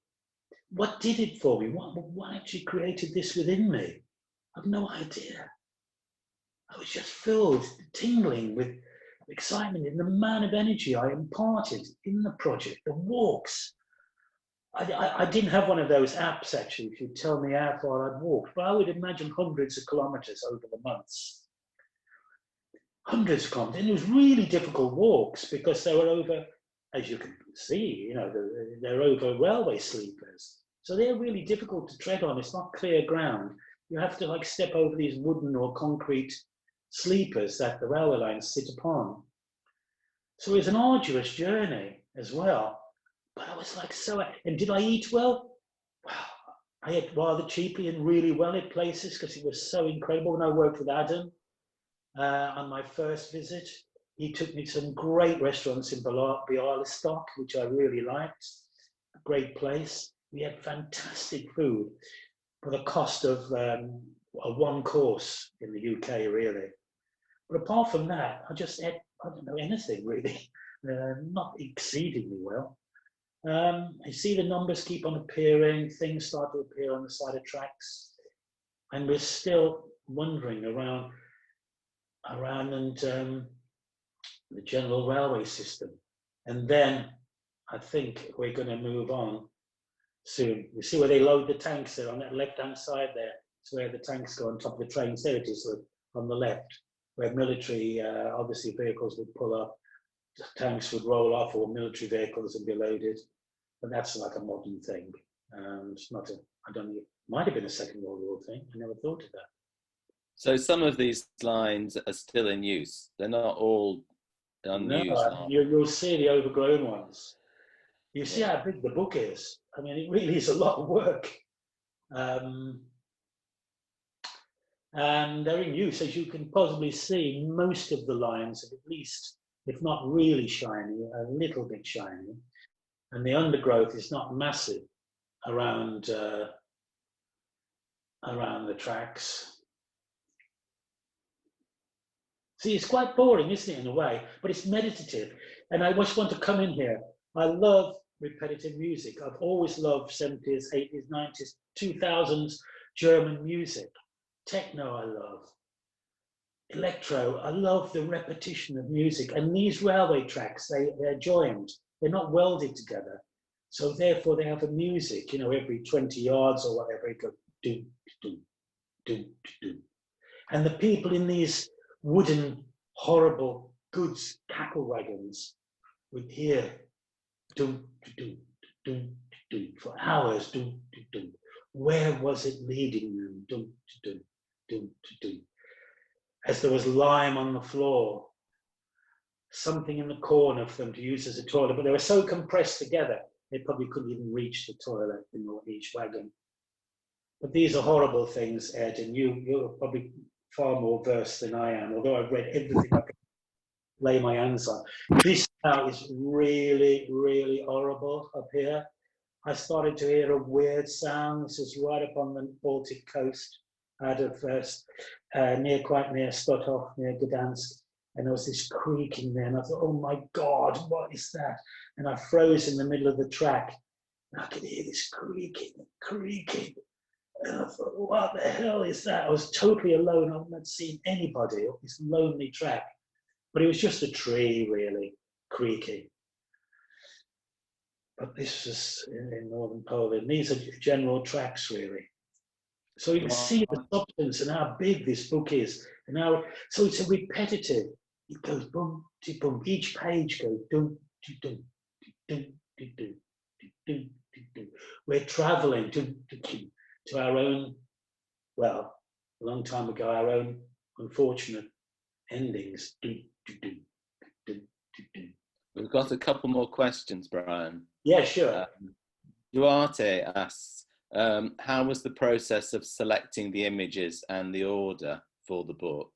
What did it for me? What actually created this within me? I have no idea. I was just filled, tingling with excitement in the amount of energy I imparted in the project, the walks. I didn't have one of those apps, actually, if you tell me how far I'd walked, but I would imagine hundreds of kilometers over the months. Hundreds of kilometers, and it was really difficult walks because they were over, as you can see, you know, they're over railway sleepers. So they're really difficult to tread on. It's not clear ground. You have to like step over these wooden or concrete sleepers that the railway lines sit upon. So it was an arduous journey as well. But I was like, and did I eat well? Well, I ate rather cheaply and really well at places because it was so incredible. When I worked with Adam on my first visit, he took me to some great restaurants in Bialystok, which I really liked. A great place. We had fantastic food for the cost of a one course in the UK, really. But apart from that, I just ate, I don't know, anything really, not exceedingly well. You see the numbers keep on appearing, things start to appear on the side of tracks, and we're still wandering around and the general railway system. And then I think we're going to move on soon. You see where they load the tanks there on that left-hand side there? It's where the tanks go on top of the trains. There it is on the left, where military, obviously vehicles would pull up, tanks would roll off, or military vehicles would be loaded. but that's like a modern thing. It's not a, I don't know, it might have been a Second World War thing. I never thought of that. So some of these lines are still in use. They're not all unused lines. You'll see the overgrown ones. You see how big the book is. I mean, it really is a lot of work. And they're in use, as you can possibly see. Most of the lines are at least, if not really shiny, a little bit shiny. And the undergrowth is not massive around the tracks. See, it's quite boring, isn't it, in a way, but it's meditative. And I just want to come in here. I love repetitive music. I've always loved 70s, 80s, 90s, 2000s German music. Techno, I love. Electro, I love the repetition of music. And these railway tracks, they're joined. They're not welded together. So therefore they have a music, you know, every 20 yards or whatever, it goes do, do, do, do. And the people in these wooden, horrible goods cattle wagons would hear do, do, do, do, for hours, do, do, do. Where was it leading them? Do, do, do, do. As there was lime on the floor, something in the corner for them to use as a toilet, but they were so compressed together, they probably couldn't even reach the toilet in each wagon. But these are horrible things, Ed, and you're probably far more versed than I am, although I've read everything I can lay my hands on. This now is really, really horrible up here. I started to hear a weird sound. This is right up on the Baltic coast, out of quite near Stotov, near Gdansk. And there was this creaking there, and I thought, oh my God, what is that? And I froze in the middle of the track, and I could hear this creaking, creaking. And I thought, what the hell is that? I was totally alone. I hadn't seen anybody on this lonely track. But it was just a tree, really, creaking. But this was in northern Poland. These are general tracks, really. So you can see the substance and how big this book is. And how, so it's a repetitive. It goes boom, boom. Each page goes dum, dum, dum, dum, dum, dum, dum. We're traveling to our own, well, a long time ago, our own unfortunate endings. We've got a couple more questions, Brian. Yeah, sure. Duarte asks, how was the process of selecting the images and the order for the book?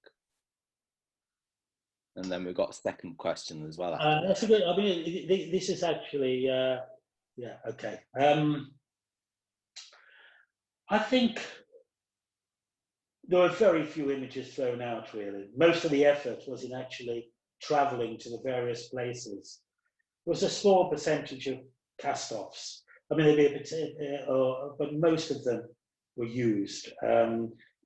And then we've got a second question as well. That's a good, I mean, this is actually, yeah, okay. I think there were very few images thrown out, really. Most of the effort was in actually traveling to the various places. There was a small percentage of cast-offs. I mean, there'd be but most of them were used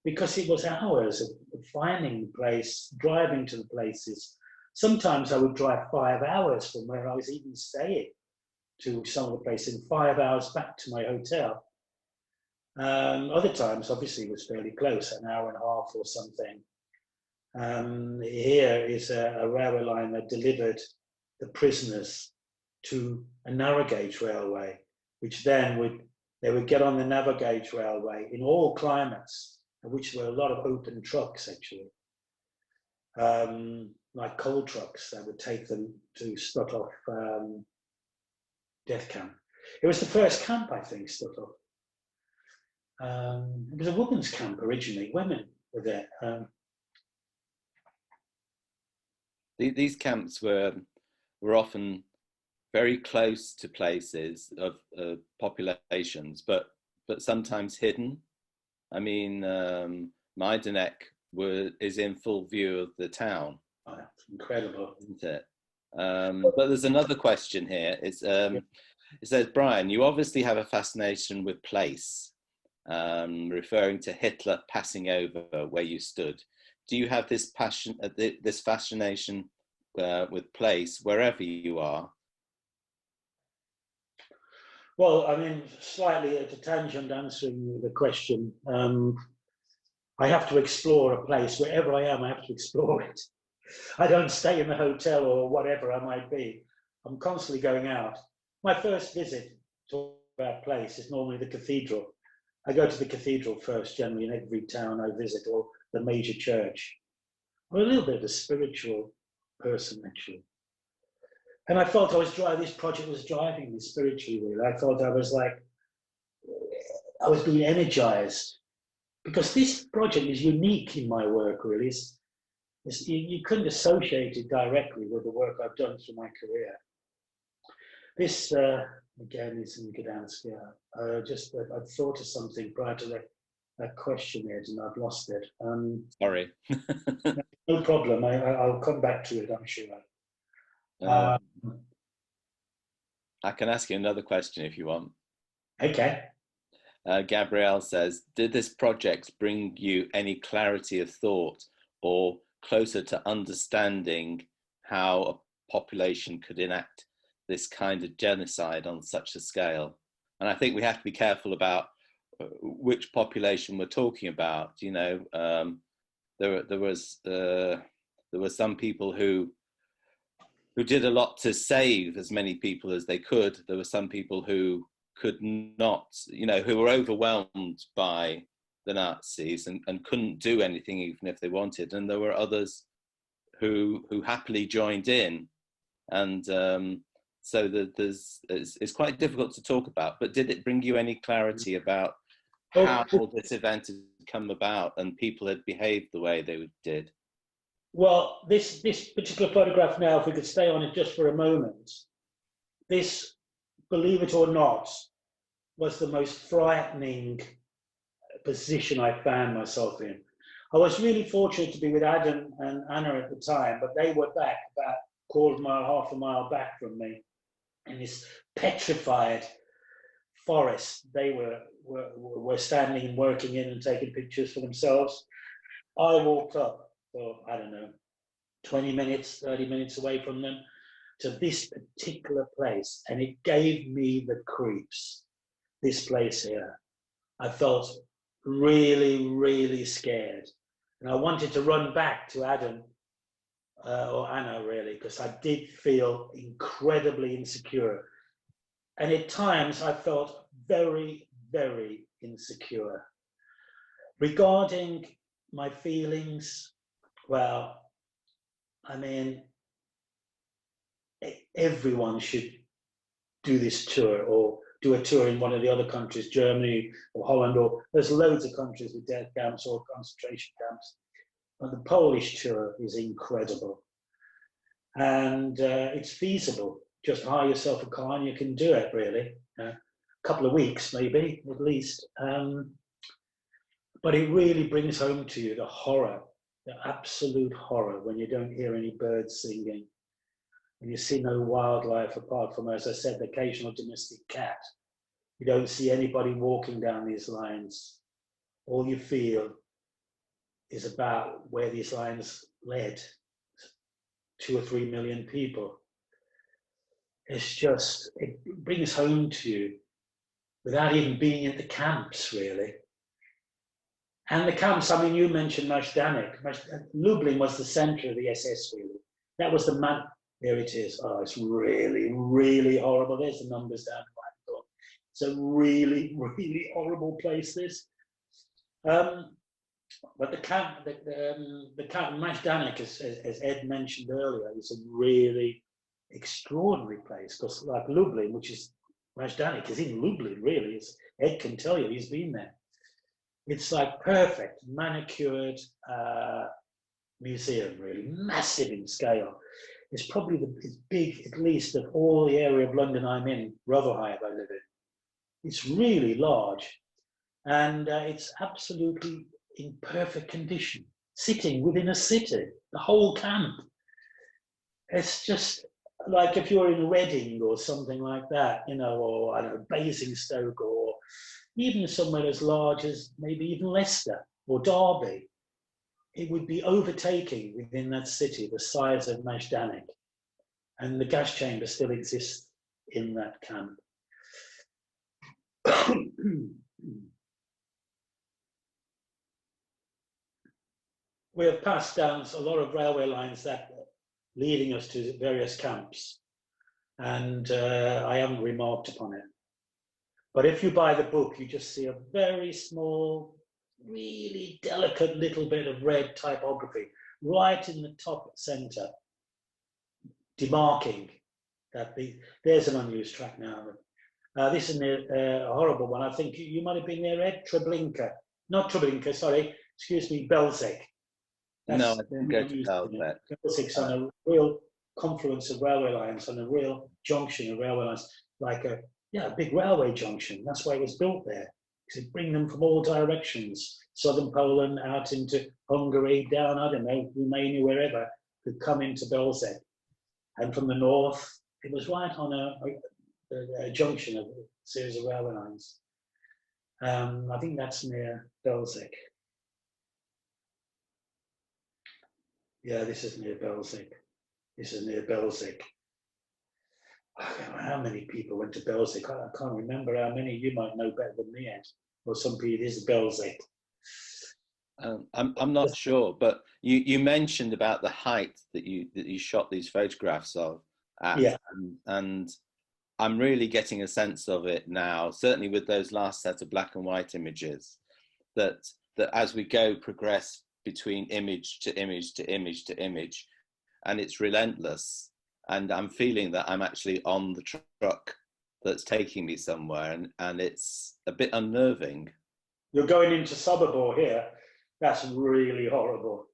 because it was hours of finding the place, driving to the places. Sometimes I would drive 5 hours from where I was even staying to some of the places, and 5 hours back to my hotel. Other times, obviously, it was fairly close, an hour and a half or something. Here is a railway line that delivered the prisoners to a narrow gauge railway, which then they would get on the narrow gauge railway in all climates, which were a lot of open trucks actually, like coal trucks that would take them to Stotov death camp. It was the first camp, I think, Stotov. It was a women's camp originally. Women were there. These camps were often very close to places of populations, but sometimes hidden. I mean, Majdanek is in full view of the town. Oh, that's incredible, isn't it? But there's another question here. It says, Brian, you obviously have a fascination with place, referring to Hitler passing over where you stood. Do you have this passion, this fascination with place wherever you are? Well, I mean, slightly at a tangent answering the question, I have to explore a place. Wherever I am, I have to explore it. I don't stay in the hotel or whatever I might be. I'm constantly going out. My first visit talk about place, is normally the cathedral. I go to the cathedral first, generally, in every town I visit, or the major church. I'm a little bit of a spiritual person, actually. And I felt this project was driving me spiritually, really. I felt I was being energized. Because this project is unique in my work, really. You couldn't associate it directly with the work I've done through my career. This, again, is in Gdansk. I've thought of something prior to that question, Ed, and I've lost it. Sorry. No problem. I'll come back to it, I'm sure. I can ask you another question if you want. Okay. Gabrielle says, did this project bring you any clarity of thought or closer to understanding how a population could enact this kind of genocide on such a scale? And I think we have to be careful about which population we're talking about. You know, there were some people who did a lot to save as many people as they could. There were some people who could not, you know, who were overwhelmed by the Nazis and couldn't do anything even if they wanted. And there were others who happily joined in. And so it's quite difficult to talk about, but did it bring you any clarity about how this event had come about and people had behaved the way they did? Well, this particular photograph now, if we could stay on it just for a moment, this, believe it or not, was the most frightening position I found myself in. I was really fortunate to be with Adam and Anna at the time, but they were back about half a mile back from me in this petrified forest. They were standing and working in and taking pictures for themselves. I walked up, I don't know, 20 minutes, 30 minutes away from them to this particular place, and it gave me the creeps, this place here. I felt really, really scared. And I wanted to run back to Adam or Anna, really, because I did feel incredibly insecure. And at times I felt very, very insecure. Regarding my feelings, well, I mean, everyone should do this tour or do a tour in one of the other countries, Germany or Holland, or there's loads of countries with death camps or concentration camps. But the Polish tour is incredible. And it's feasible. Just hire yourself a car and you can do it, really. A couple of weeks, maybe, at least. But it really brings home to you the horror, the absolute horror, when you don't hear any birds singing, when you see no wildlife apart from, as I said, the occasional domestic cat. You don't see anybody walking down these lines. All you feel is about where these lines led 2 or 3 million people. It's just, it brings home to you without even being in the camps, really. And the camps, I mean, you mentioned Majdanek. Lublin was the center of the SS, really. That was the man. There it is. Oh, it's really, really horrible. There's the numbers down the right. It's a really, really horrible place, this. But the camp Majdanek, as Ed mentioned earlier, is a really extraordinary place, because like Lublin, which is, Majdanek is in Lublin, really. Ed can tell you, he's been there. It's like perfect, manicured museum, really, massive in scale. It's probably it's big, at least, of all the area of London I'm in, Rotherhithe I live in. It's really large, and it's absolutely in perfect condition, sitting within a city, the whole camp. It's just like if you're in Reading or something like that, you know, or I don't know, Basingstoke, or even somewhere as large as maybe even Leicester or Derby, it would be overtaking within that city the size of Majdanek. And the gas chamber still exists in that camp. We have passed down a lot of railway lines that leading us to various camps, and I haven't remarked upon it. But if you buy the book, you just see a very small, really delicate little bit of red typography right in the top center, demarking that there's an unused track now. This is a horrible one. I think you might have been there, Ed. Treblinka. Not Treblinka, sorry. Excuse me, Belzec. No, I didn't go to Belzec. Belzec's on a real confluence of railway lines, on a real junction of railway lines, like a big railway junction. That's why it was built there, because it bring them from all directions. Southern Poland out into Hungary, down, I don't know, Romania, wherever, could come into Belzec. And from the north, it was right on a junction of a series of railway lines. I think that's near Belzec. Yeah, this is near Belzec. This is near Belzec. I don't know how many people went to Belzec. I can't remember how many. You might know better than me, Ed. Or some people, it is Belzec. I'm not sure, but you mentioned about the height that you shot these photographs of at, yeah. and I'm really getting a sense of it now, certainly with those last set of black and white images, that as we progress between image to image to image to image, and it's relentless, and I'm feeling that I'm actually on the truck that's taking me somewhere, and it's a bit unnerving. You're going into Sobibor here. That's really horrible.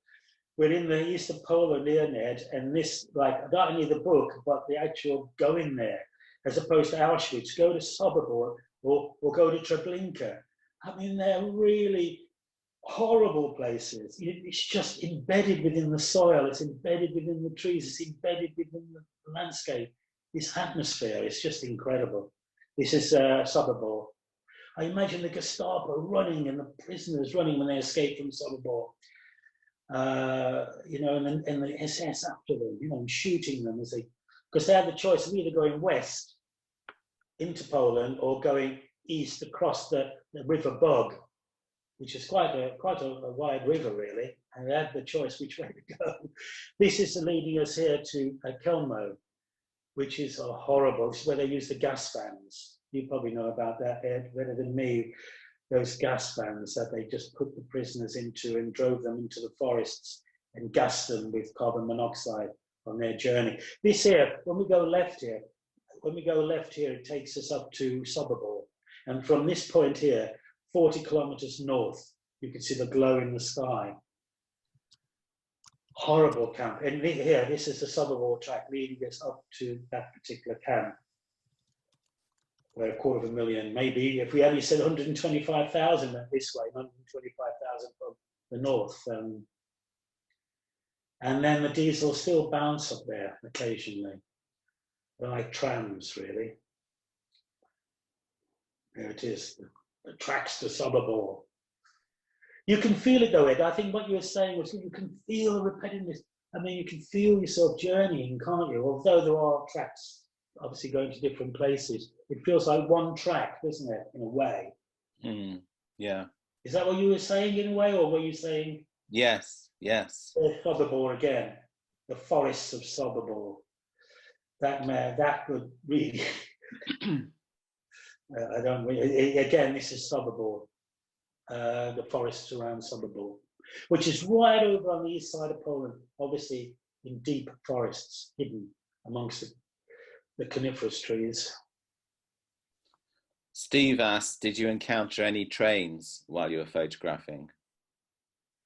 We're in the east of Poland here, Ned, and this, like, not only the book, but the actual going there, as opposed to Auschwitz. Go to Sobibor or go to Treblinka. I mean, they're really horrible places. It's just embedded within the soil. It's embedded within the trees. It's embedded within the landscape. This atmosphere is just incredible. This is Sobibor. I imagine the Gestapo running and the prisoners running when they escape from Sobibor. You know, and the SS after them, you know, and shooting them as because they had the choice of either going west into Poland or going east across the River Bug, which is quite a wide river, really, and they had the choice which way to go. This is leading us here to Kelmo, which is horrible. This is where they use the gas fans. You probably know about that, Ed, better than me. Those gas fans that they just put the prisoners into and drove them into the forests and gassed them with carbon monoxide on their journey. This here, when we go left here, it takes us up to Sobibor. And from this point here, 40 kilometers north, you can see the glow in the sky. Horrible camp. And here, this is the Sobibor track leading us up to that particular camp, where 250,000, maybe, if we only said 125,000 this way, 125,000 from the north. And then the diesel still bounce up there occasionally. They're like trams, really. There it is, the tracks to Sobibor. You can feel it though, Ed. I think what you were saying was you can feel the repetitiveness. I mean, you can feel yourself journeying, can't you? Although there are tracks obviously going to different places, it feels like one track, doesn't it, in a way? Yeah. Is that what you were saying in a way, or were you saying? Yes. Sobibor again, the forests of Sobibor. That would really. I don't really. Again, this is Sobibor, the forests around Sobibor, which is right over on the east side of Poland, obviously in deep forests, hidden amongst the coniferous trees. Steve asked, did you encounter any trains while you were photographing?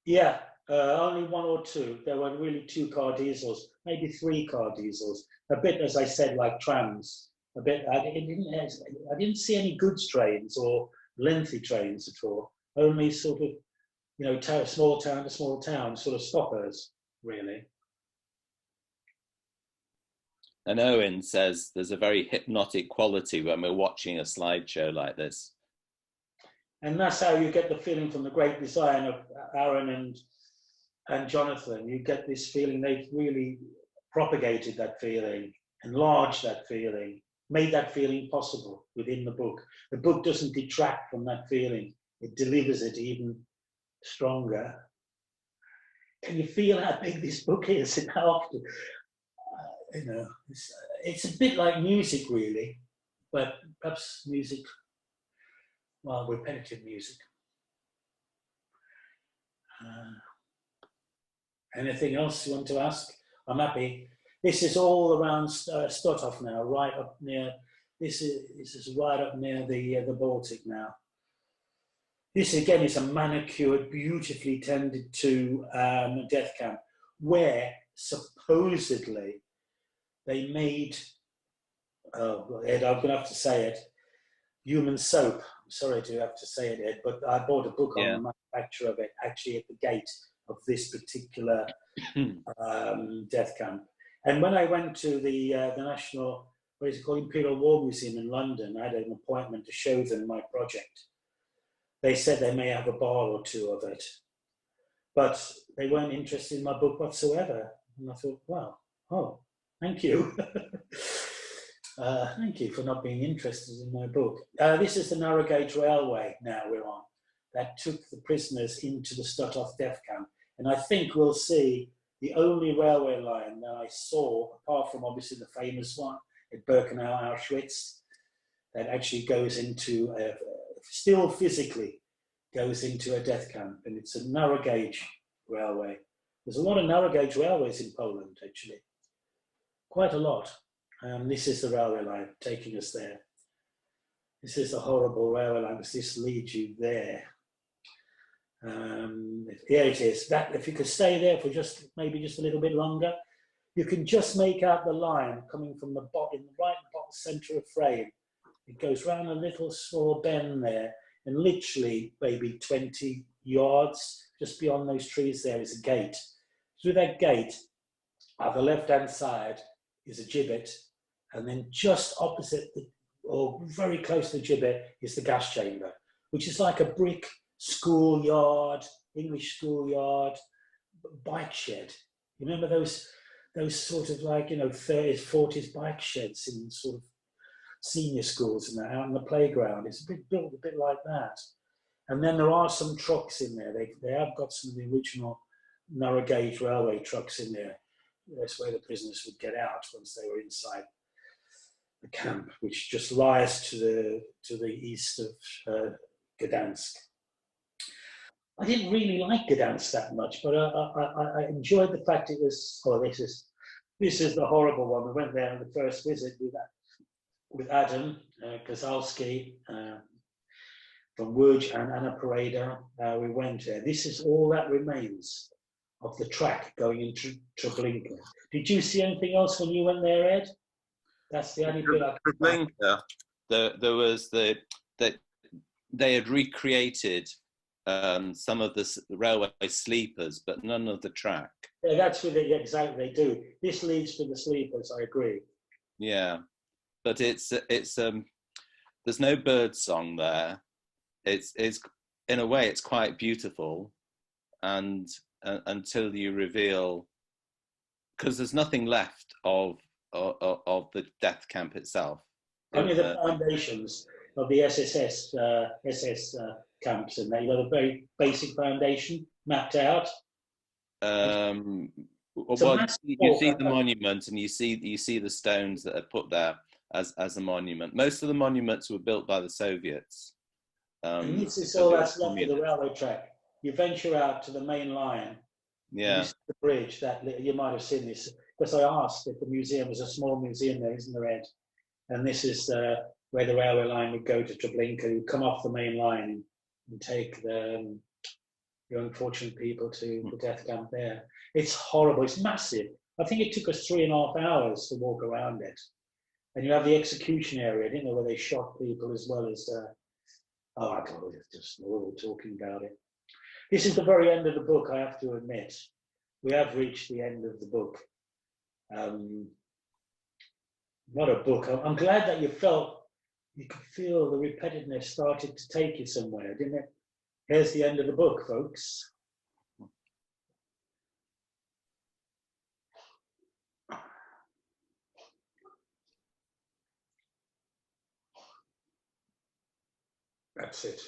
Yeah, only one or two. There were really 2-car diesels, maybe 3-car diesels. A bit, as I said, like trams. A bit. I didn't see any goods trains or lengthy trains at all. Only sort of, you know, small town to small town, sort of stoppers, really. And Owen says there's a very hypnotic quality when we're watching a slideshow like this. And that's how you get the feeling from the great design of Aaron and Jonathan. You get this feeling, they've really propagated that feeling, enlarged that feeling, made that feeling possible within the book. The book doesn't detract from that feeling. It delivers it even stronger. Can you feel how big this book is and how often? You know, it's a bit like music, really, but perhaps music well, repetitive music. Anything else you want to ask? I'm happy. This is all around Stotov now, right up near. This is right up near the Baltic now. This again is a manicured, beautifully tended to death camp, where supposedly they made. Oh, Ed, I'm going to have to say it. Human soap. I'm sorry to have to say it, Ed, but I bought a book on the manufacture of it actually at the gate of this particular death camp. And when I went to the National, what is it called, Imperial War Museum in London, I had an appointment to show them my project. They said they may have a bar or two of it, but they weren't interested in my book whatsoever. And I thought, wow, oh, thank you. Thank you for not being interested in my book. This is the narrow gauge railway now we're on that took the prisoners into the Stotov death camp. And I think we'll see the only railway line that I saw, apart from obviously the famous one at Birkenau, Auschwitz, that actually goes into, still physically goes into a death camp. And it's a narrow gauge railway. There's a lot of narrow gauge railways in Poland, actually. Quite a lot. This is the railway line taking us there. This is the horrible railway line because this leads you there. Here it is. That if you could stay there for just maybe just a little bit longer, you can just make out the line coming from the bottom, in the right bottom center of frame. It goes round a little small bend there, and literally maybe 20 yards just beyond those trees there is a gate. Through that gate, on the left-hand side is a gibbet, and then just opposite, or very close to the gibbet, is the gas chamber, which is like a brick schoolyard, English schoolyard, bike shed. You remember those sort of like, 30s, 40s bike sheds in sort of senior schools and that, out on the playground. It's built a bit like that. And then there are some trucks in there. They have got some of the original narrow gauge railway trucks in there. That's where the prisoners would get out once they were inside the camp, which just lies to the east of Gdansk. I didn't really like Gdansk that much, but I enjoyed the fact it was. Oh, this is the horrible one. We went there on the first visit with Adam Kozalski from Łódź and Anna Pareda. We went there. This is all that remains of the track going into Treblinka. Did you see anything else when you went there, Ed? That's the only bit I could find. There was that they had recreated some of the railway sleepers, but none of the track. Yeah, that's what exactly they do. This leads to the sleepers, I agree. Yeah, but it's there's no bird song there. It's in a way it's quite beautiful, and until you reveal, because there's nothing left of the death camp itself. Only the foundations of the SS camps, and they got a very basic foundation mapped out. Well, you see the monument, and you see the stones that are put there as a monument. Most of the monuments were built by the Soviets. And this is all that's left of the railway track. You venture out to the main line. Yeah. This is the bridge that you might have seen this, because I asked if the museum was a small museum there, isn't there, Ed? And this is where the railway line would go to Treblinka. You come off the main line and take the unfortunate people to the death camp there. It's horrible. It's massive. I think it took us 3.5 hours to walk around it. And you have the execution area, didn't know, where they shot people as well as. I can't just all talking about it. This is the very end of the book, I have to admit. We have reached the end of the book. Not a book. I'm glad that you could feel the repetitiveness started to take you somewhere, didn't it? Here's the end of the book, folks. That's it.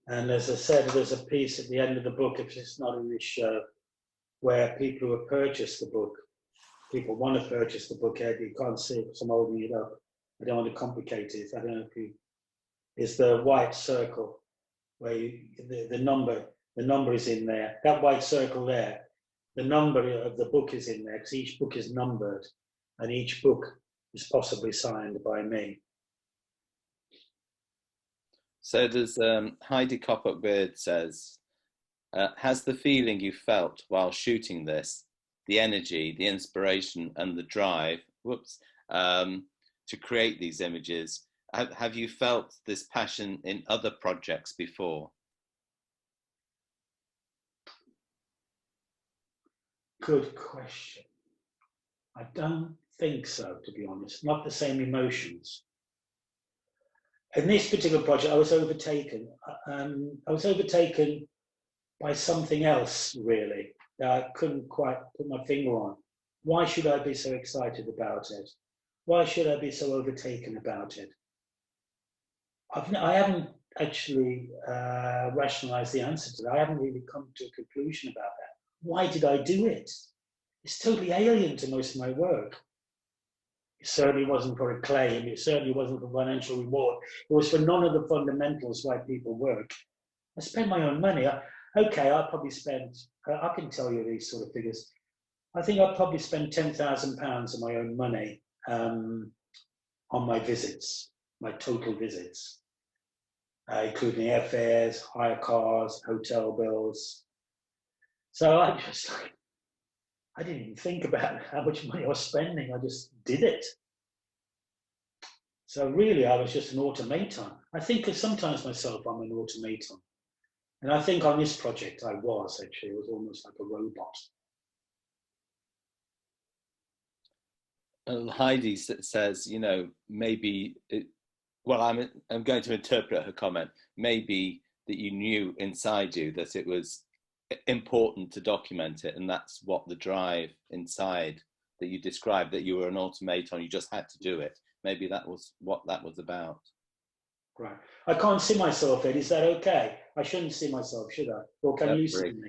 And as I said, there's a piece at the end of the book, if it's not in this show, where people who have purchased the book, people want to purchase the book, Ed, you can't see it because I'm holding it up. I don't want to complicate it. I don't know if you is the white circle where the number is in there. That white circle there, the number of the book is in there because each book is numbered and each book is possibly signed by me. So there's Heidi Coppock-Beard says, has the feeling you felt while shooting this, the energy, the inspiration and the drive, to create these images, have you felt this passion in other projects before? Good question. I don't think so, to be honest. Not the same emotions. In this particular project, I was overtaken. I was overtaken by something else, really, that I couldn't quite put my finger on. Why should I be so excited about it? Why should I be so overtaken about it? I haven't actually rationalized the answer to that. I haven't really come to a conclusion about that. Why did I do it? It's totally alien to most of my work. It certainly wasn't for acclaim. It certainly wasn't for financial reward. It was for none of the fundamentals why people work. I spent my own money. Okay, I probably spent, I can tell you these sort of figures. I think I probably spent £10,000 of my own money on my visits, my total visits, including airfares, hire cars, hotel bills. So I just, I didn't even think about how much money I was spending. I just did it. So really, I was just an automaton. I think sometimes myself, I'm an automaton. And I think on this project, I was actually. It was almost like a robot. Heidi says, you know, maybe, well, I'm going to interpret her comment, maybe that you knew inside you that it was important to document it, and that's what the drive inside that you described, that you were an automaton, you just had to do it. Maybe that was what that was about. Right. I can't see myself, Ed. Is that okay? I shouldn't see myself, should I? Or can you see me?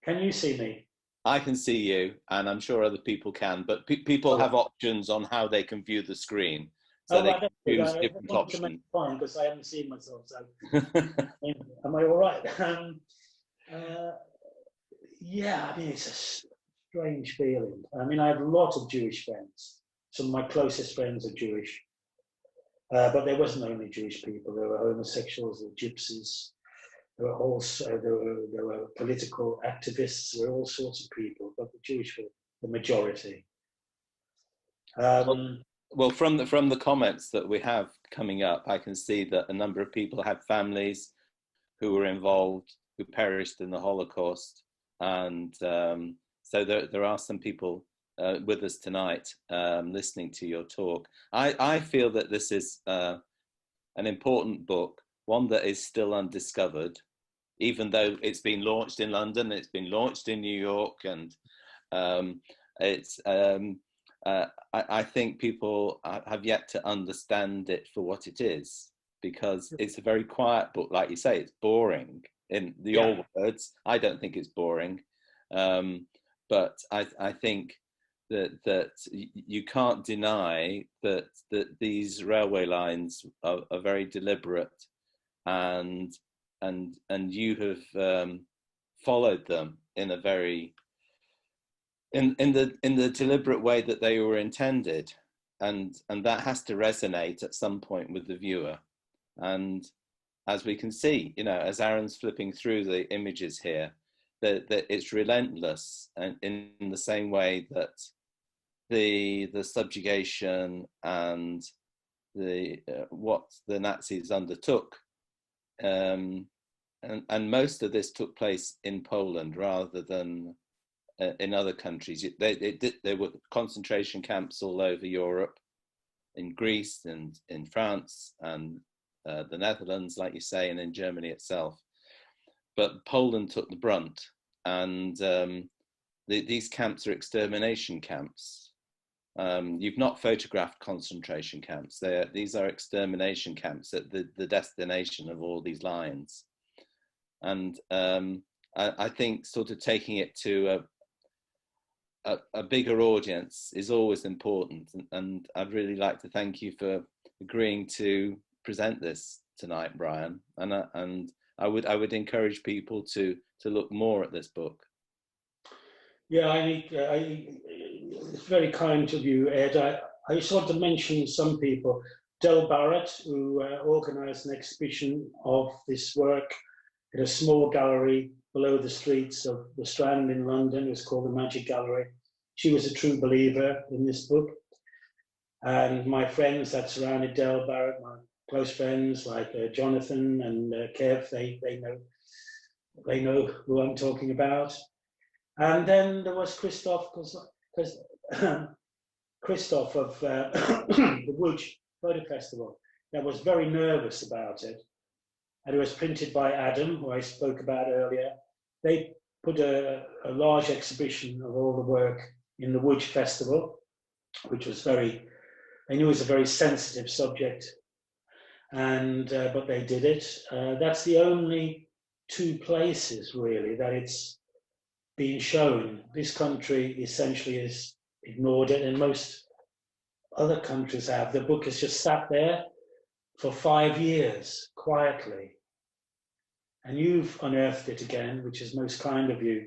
Can you see me? I can see you, and I'm sure other people can, but people have options on how they can view the screen. So they can choose different options. Fine, because I haven't seen myself, so am I all right? Yeah, I mean, it's a strange feeling. I mean, I have a lot of Jewish friends. Some of my closest friends are Jewish. But there wasn't only Jewish people. There were homosexuals, there were gypsies. There were also there were political activists. There were all sorts of people, but the Jewish were the majority. Well, from the comments that we have coming up, I can see that a number of people had families who were involved, who perished in the Holocaust, and so there are some people with us tonight listening to your talk. I feel that this is an important book, one that is still undiscovered, even though it's been launched in London, it's been launched in New York, and I think people have yet to understand it for what it is, because it's a very quiet book. Like you say, it's boring in the old words. I don't think it's boring, but I think that you can't deny that these railway lines are very deliberate, and you have followed them in a very in the deliberate way that they were intended, and that has to resonate at some point with the viewer. And as we can see, you know, as Aaron's flipping through the images here, that it's relentless, and in the same way that the subjugation and the what the Nazis undertook, and most of this took place in Poland rather than in other countries. There were concentration camps all over Europe, in Greece and in France and the Netherlands, like you say, and in Germany itself. But Poland took the brunt, and these camps are extermination camps. You've not photographed concentration camps. These are extermination camps at the destination of all these lines. And I think sort of taking it to a bigger audience is always important. And I'd really like to thank you for agreeing to present this tonight, Brian, and I would encourage people to look more at this book. Yeah, it's very kind of you, Ed. I just want to mention some people. Del Barrett, who organised an exhibition of this work at a small gallery below the streets of the Strand in London. It was called the Magic Gallery. She was a true believer in this book. And my friends that surrounded Del Barrett, my close friends like Jonathan and Kev, they know who I'm talking about. And then there was Christoph, Christoph of the Woodge Photo Festival, that was very nervous about it. And it was printed by Adam, who I spoke about earlier. They put a large exhibition of all the work in the Woodge Festival, which was they knew it was a very sensitive subject, and but they did it. That's the only two places really that it's being shown. This country essentially has ignored it, and most other countries have. The book has just sat there for 5 years quietly, and you've unearthed it again, which is most kind of you,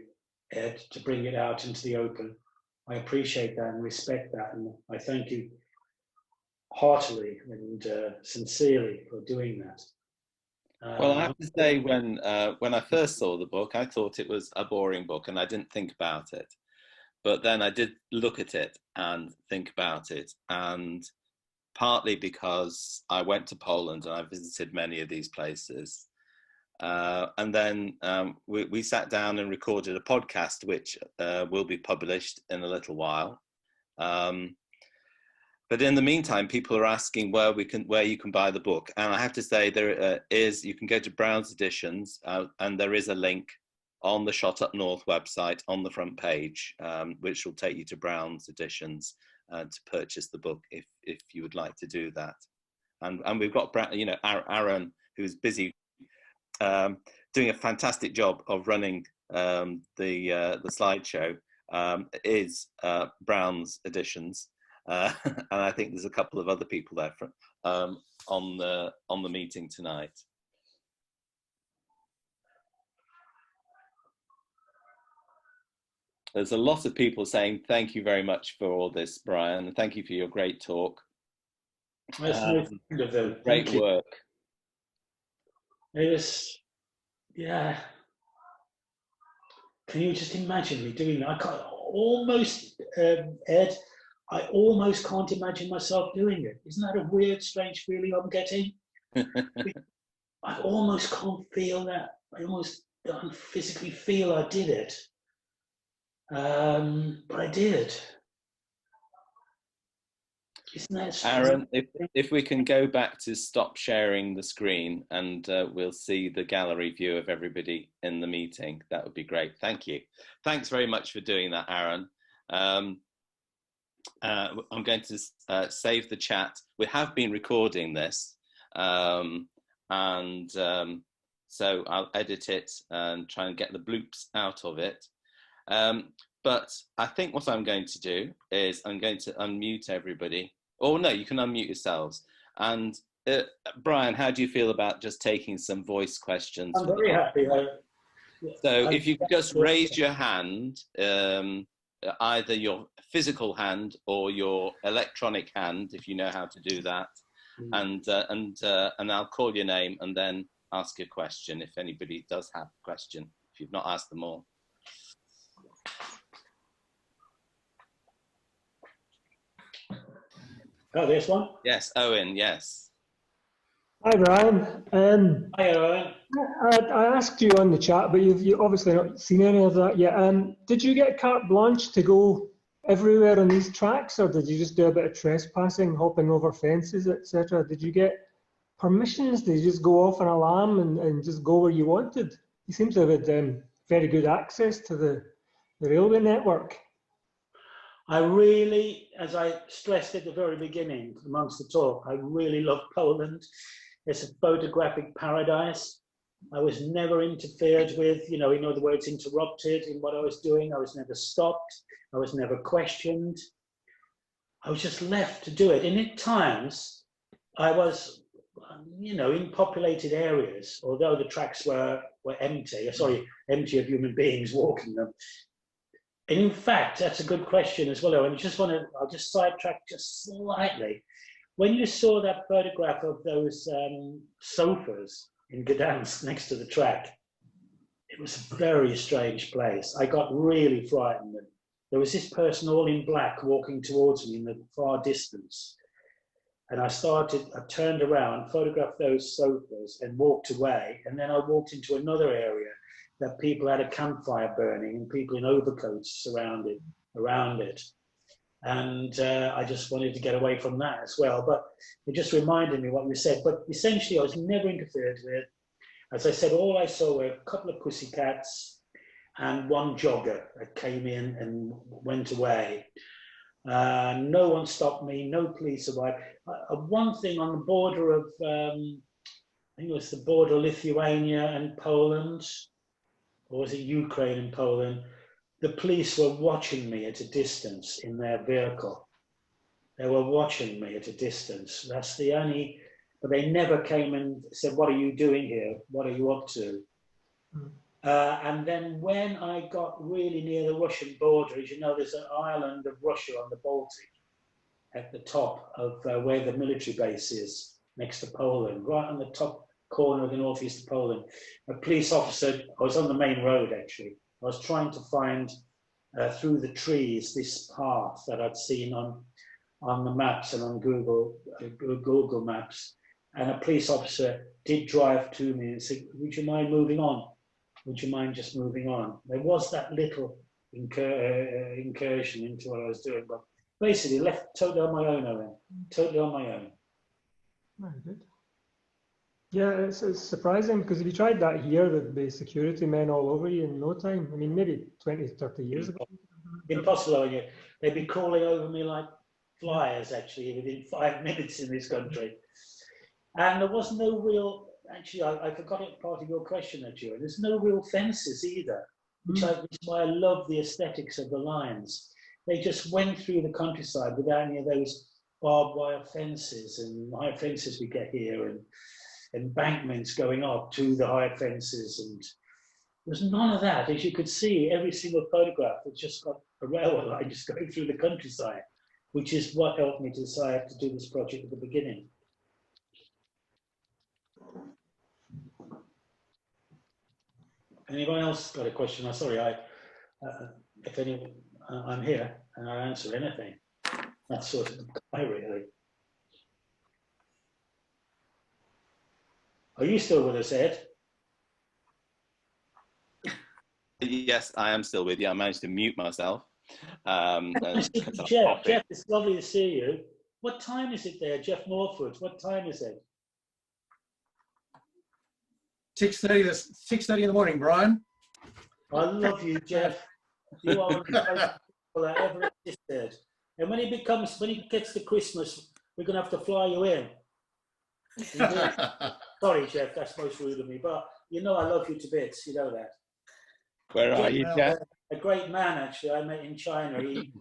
Ed, to bring it out into the open. I appreciate that and respect that, and I thank you heartily and sincerely for doing that. Well, I have to say, when I first saw the book, I thought it was a boring book, and I didn't think about it. But then I did look at it and think about it, and partly because I went to Poland and I visited many of these places. And then we sat down and recorded a podcast, which will be published in a little while. But in the meantime, people are asking where you can buy the book. And I have to say, you can go to Brown's Editions, and there is a link on the Shot Up North website on the front page, which will take you to Brown's Editions to purchase the book if you would like to do that. And we've got Aaron, who's busy doing a fantastic job of running the slideshow, is Brown's Editions. And I think there's a couple of other people there on the meeting tonight. There's a lot of people saying thank you very much for all this, Brian, and thank you for your great talk. Great work. It was, yeah. Can you just imagine me doing that? I can't almost, Ed. I almost can't imagine myself doing it. Isn't that a weird, strange feeling I'm getting? I almost can't feel that. I almost don't physically feel I did it. But I did. Isn't that strange? Aaron, if we can go back to stop sharing the screen, and we'll see the gallery view of everybody in the meeting, that would be great. Thank you. Thanks very much for doing that, Aaron. I'm going to save the chat. We have been recording this, so I'll edit it and try and get the bloops out of it. But I think what I'm going to do is I'm going to unmute everybody. Oh no, you can unmute yourselves. And Brian, how do you feel about just taking some voice questions? I'm very happy. So if you could just raise your hand, either your physical hand or your electronic hand, if you know how to do that, and I'll call your name and then ask a question if anybody does have a question, if you've not asked them all. Oh, there's one? Yes, Owen, yes. Hi, Brian. Hi, Owen. I asked you on the chat, but you've obviously not seen any of that yet. Did you get carte blanche to go everywhere on these tracks, or did you just do a bit of trespassing, hopping over fences, etc.? Did you get permissions? Did you just go off an alarm and just go where you wanted? You seem to have had very good access to the railway network. I really, as I stressed at the very beginning amongst the talk, I really love Poland. It's a photographic paradise. I was never interfered with, in other words, interrupted in what I was doing. I was never stopped. I was never questioned. I was just left to do it. And at times, I was you know, in populated areas, although the tracks were empty, empty of human beings walking them. And in fact, that's a good question as well. And I'll just sidetrack just slightly. When you saw that photograph of those sofas in Gdansk next to the track, it was a very strange place. I got really frightened. There was this person all in black walking towards me in the far distance. And I turned around, photographed those sofas and walked away. And then I walked into another area that people had a campfire burning and people in overcoats surrounded around it. And I just wanted to get away from that as well. But it just reminded me what you said. But essentially, I was never interfered with. As I said, all I saw were a couple of pussycats and one jogger that came in and went away. No one stopped me, no police arrived. One thing on the border of, I think it was the border of Lithuania and Poland, or was it Ukraine and Poland? The police were watching me at a distance in their vehicle. They were watching me at a distance. That's the only, but they never came and said, what are you doing here? What are you up to? And then when I got really near the Russian border, as you know, there's an island of Russia on the Baltic at the top of where the military base is, next to Poland, right on the top corner of the northeast of Poland. A police officer, I was on the main road actually, I was trying to find through the trees this path that I'd seen on the maps and on Google Maps. And a police officer did drive to me and said, would you mind moving on? Would you mind just moving on? There was that little incursion into what I was doing, but basically left totally on my own, Owen. Totally on my own. Very good. Yeah, it's surprising because if you tried that here, there'd be security men all over you in no time. I mean, maybe 20, 30 years ago. Impossible, Owen. They'd be crawling over me like flies, actually, within 5 minutes in this country. And there was no real, actually, I forgot it, part of your question, actually. There's no real fences either, which is why I love the aesthetics of the lines. They just went through the countryside without any of those barbed wire fences and high fences we get here and embankments going up to the high fences. And there's none of that. As you could see, every single photograph has just got a railway line just going through the countryside, which is what helped me to decide to do this project at the beginning. Anyone else got a question? I'm sorry, if anyone, I'm here and I'll answer anything. That's sort of the guy, really. Are you still with us, Ed? Yes, I am still with you. I managed to mute myself. Jeff, it's lovely to see you. What time is it there, Jeff Morford? What time is it? 6:30 in the morning, Brian. I love you, Jeff. You are one of the most people that ever existed. And when he gets to Christmas, we're going to have to fly you in. Sorry, Jeff, that's most rude of me, but you know I love you to bits. You know that. Where are you, Jeff? A great man, actually. I met in China. He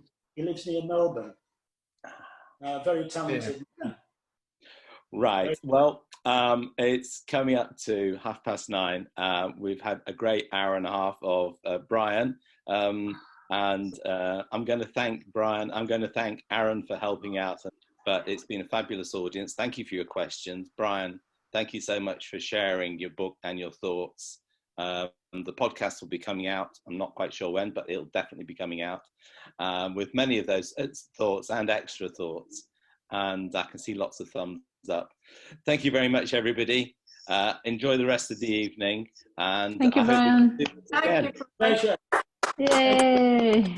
lives near Melbourne. Very talented man. Right. Well, it's coming up to 9:30. We've had a great hour and a half of Brian. And I'm going to thank Brian. I'm going to thank Aaron for helping out. But it's been a fabulous audience. Thank you for your questions. Brian, thank you so much for sharing your book and your thoughts. The podcast will be coming out. I'm not quite sure when, but it'll definitely be coming out with many of those thoughts and extra thoughts. And I can see lots of thumbs up. Thank you very much, everybody. Enjoy the rest of the evening. And thank you, Brian. Thank you. Pleasure. Yay.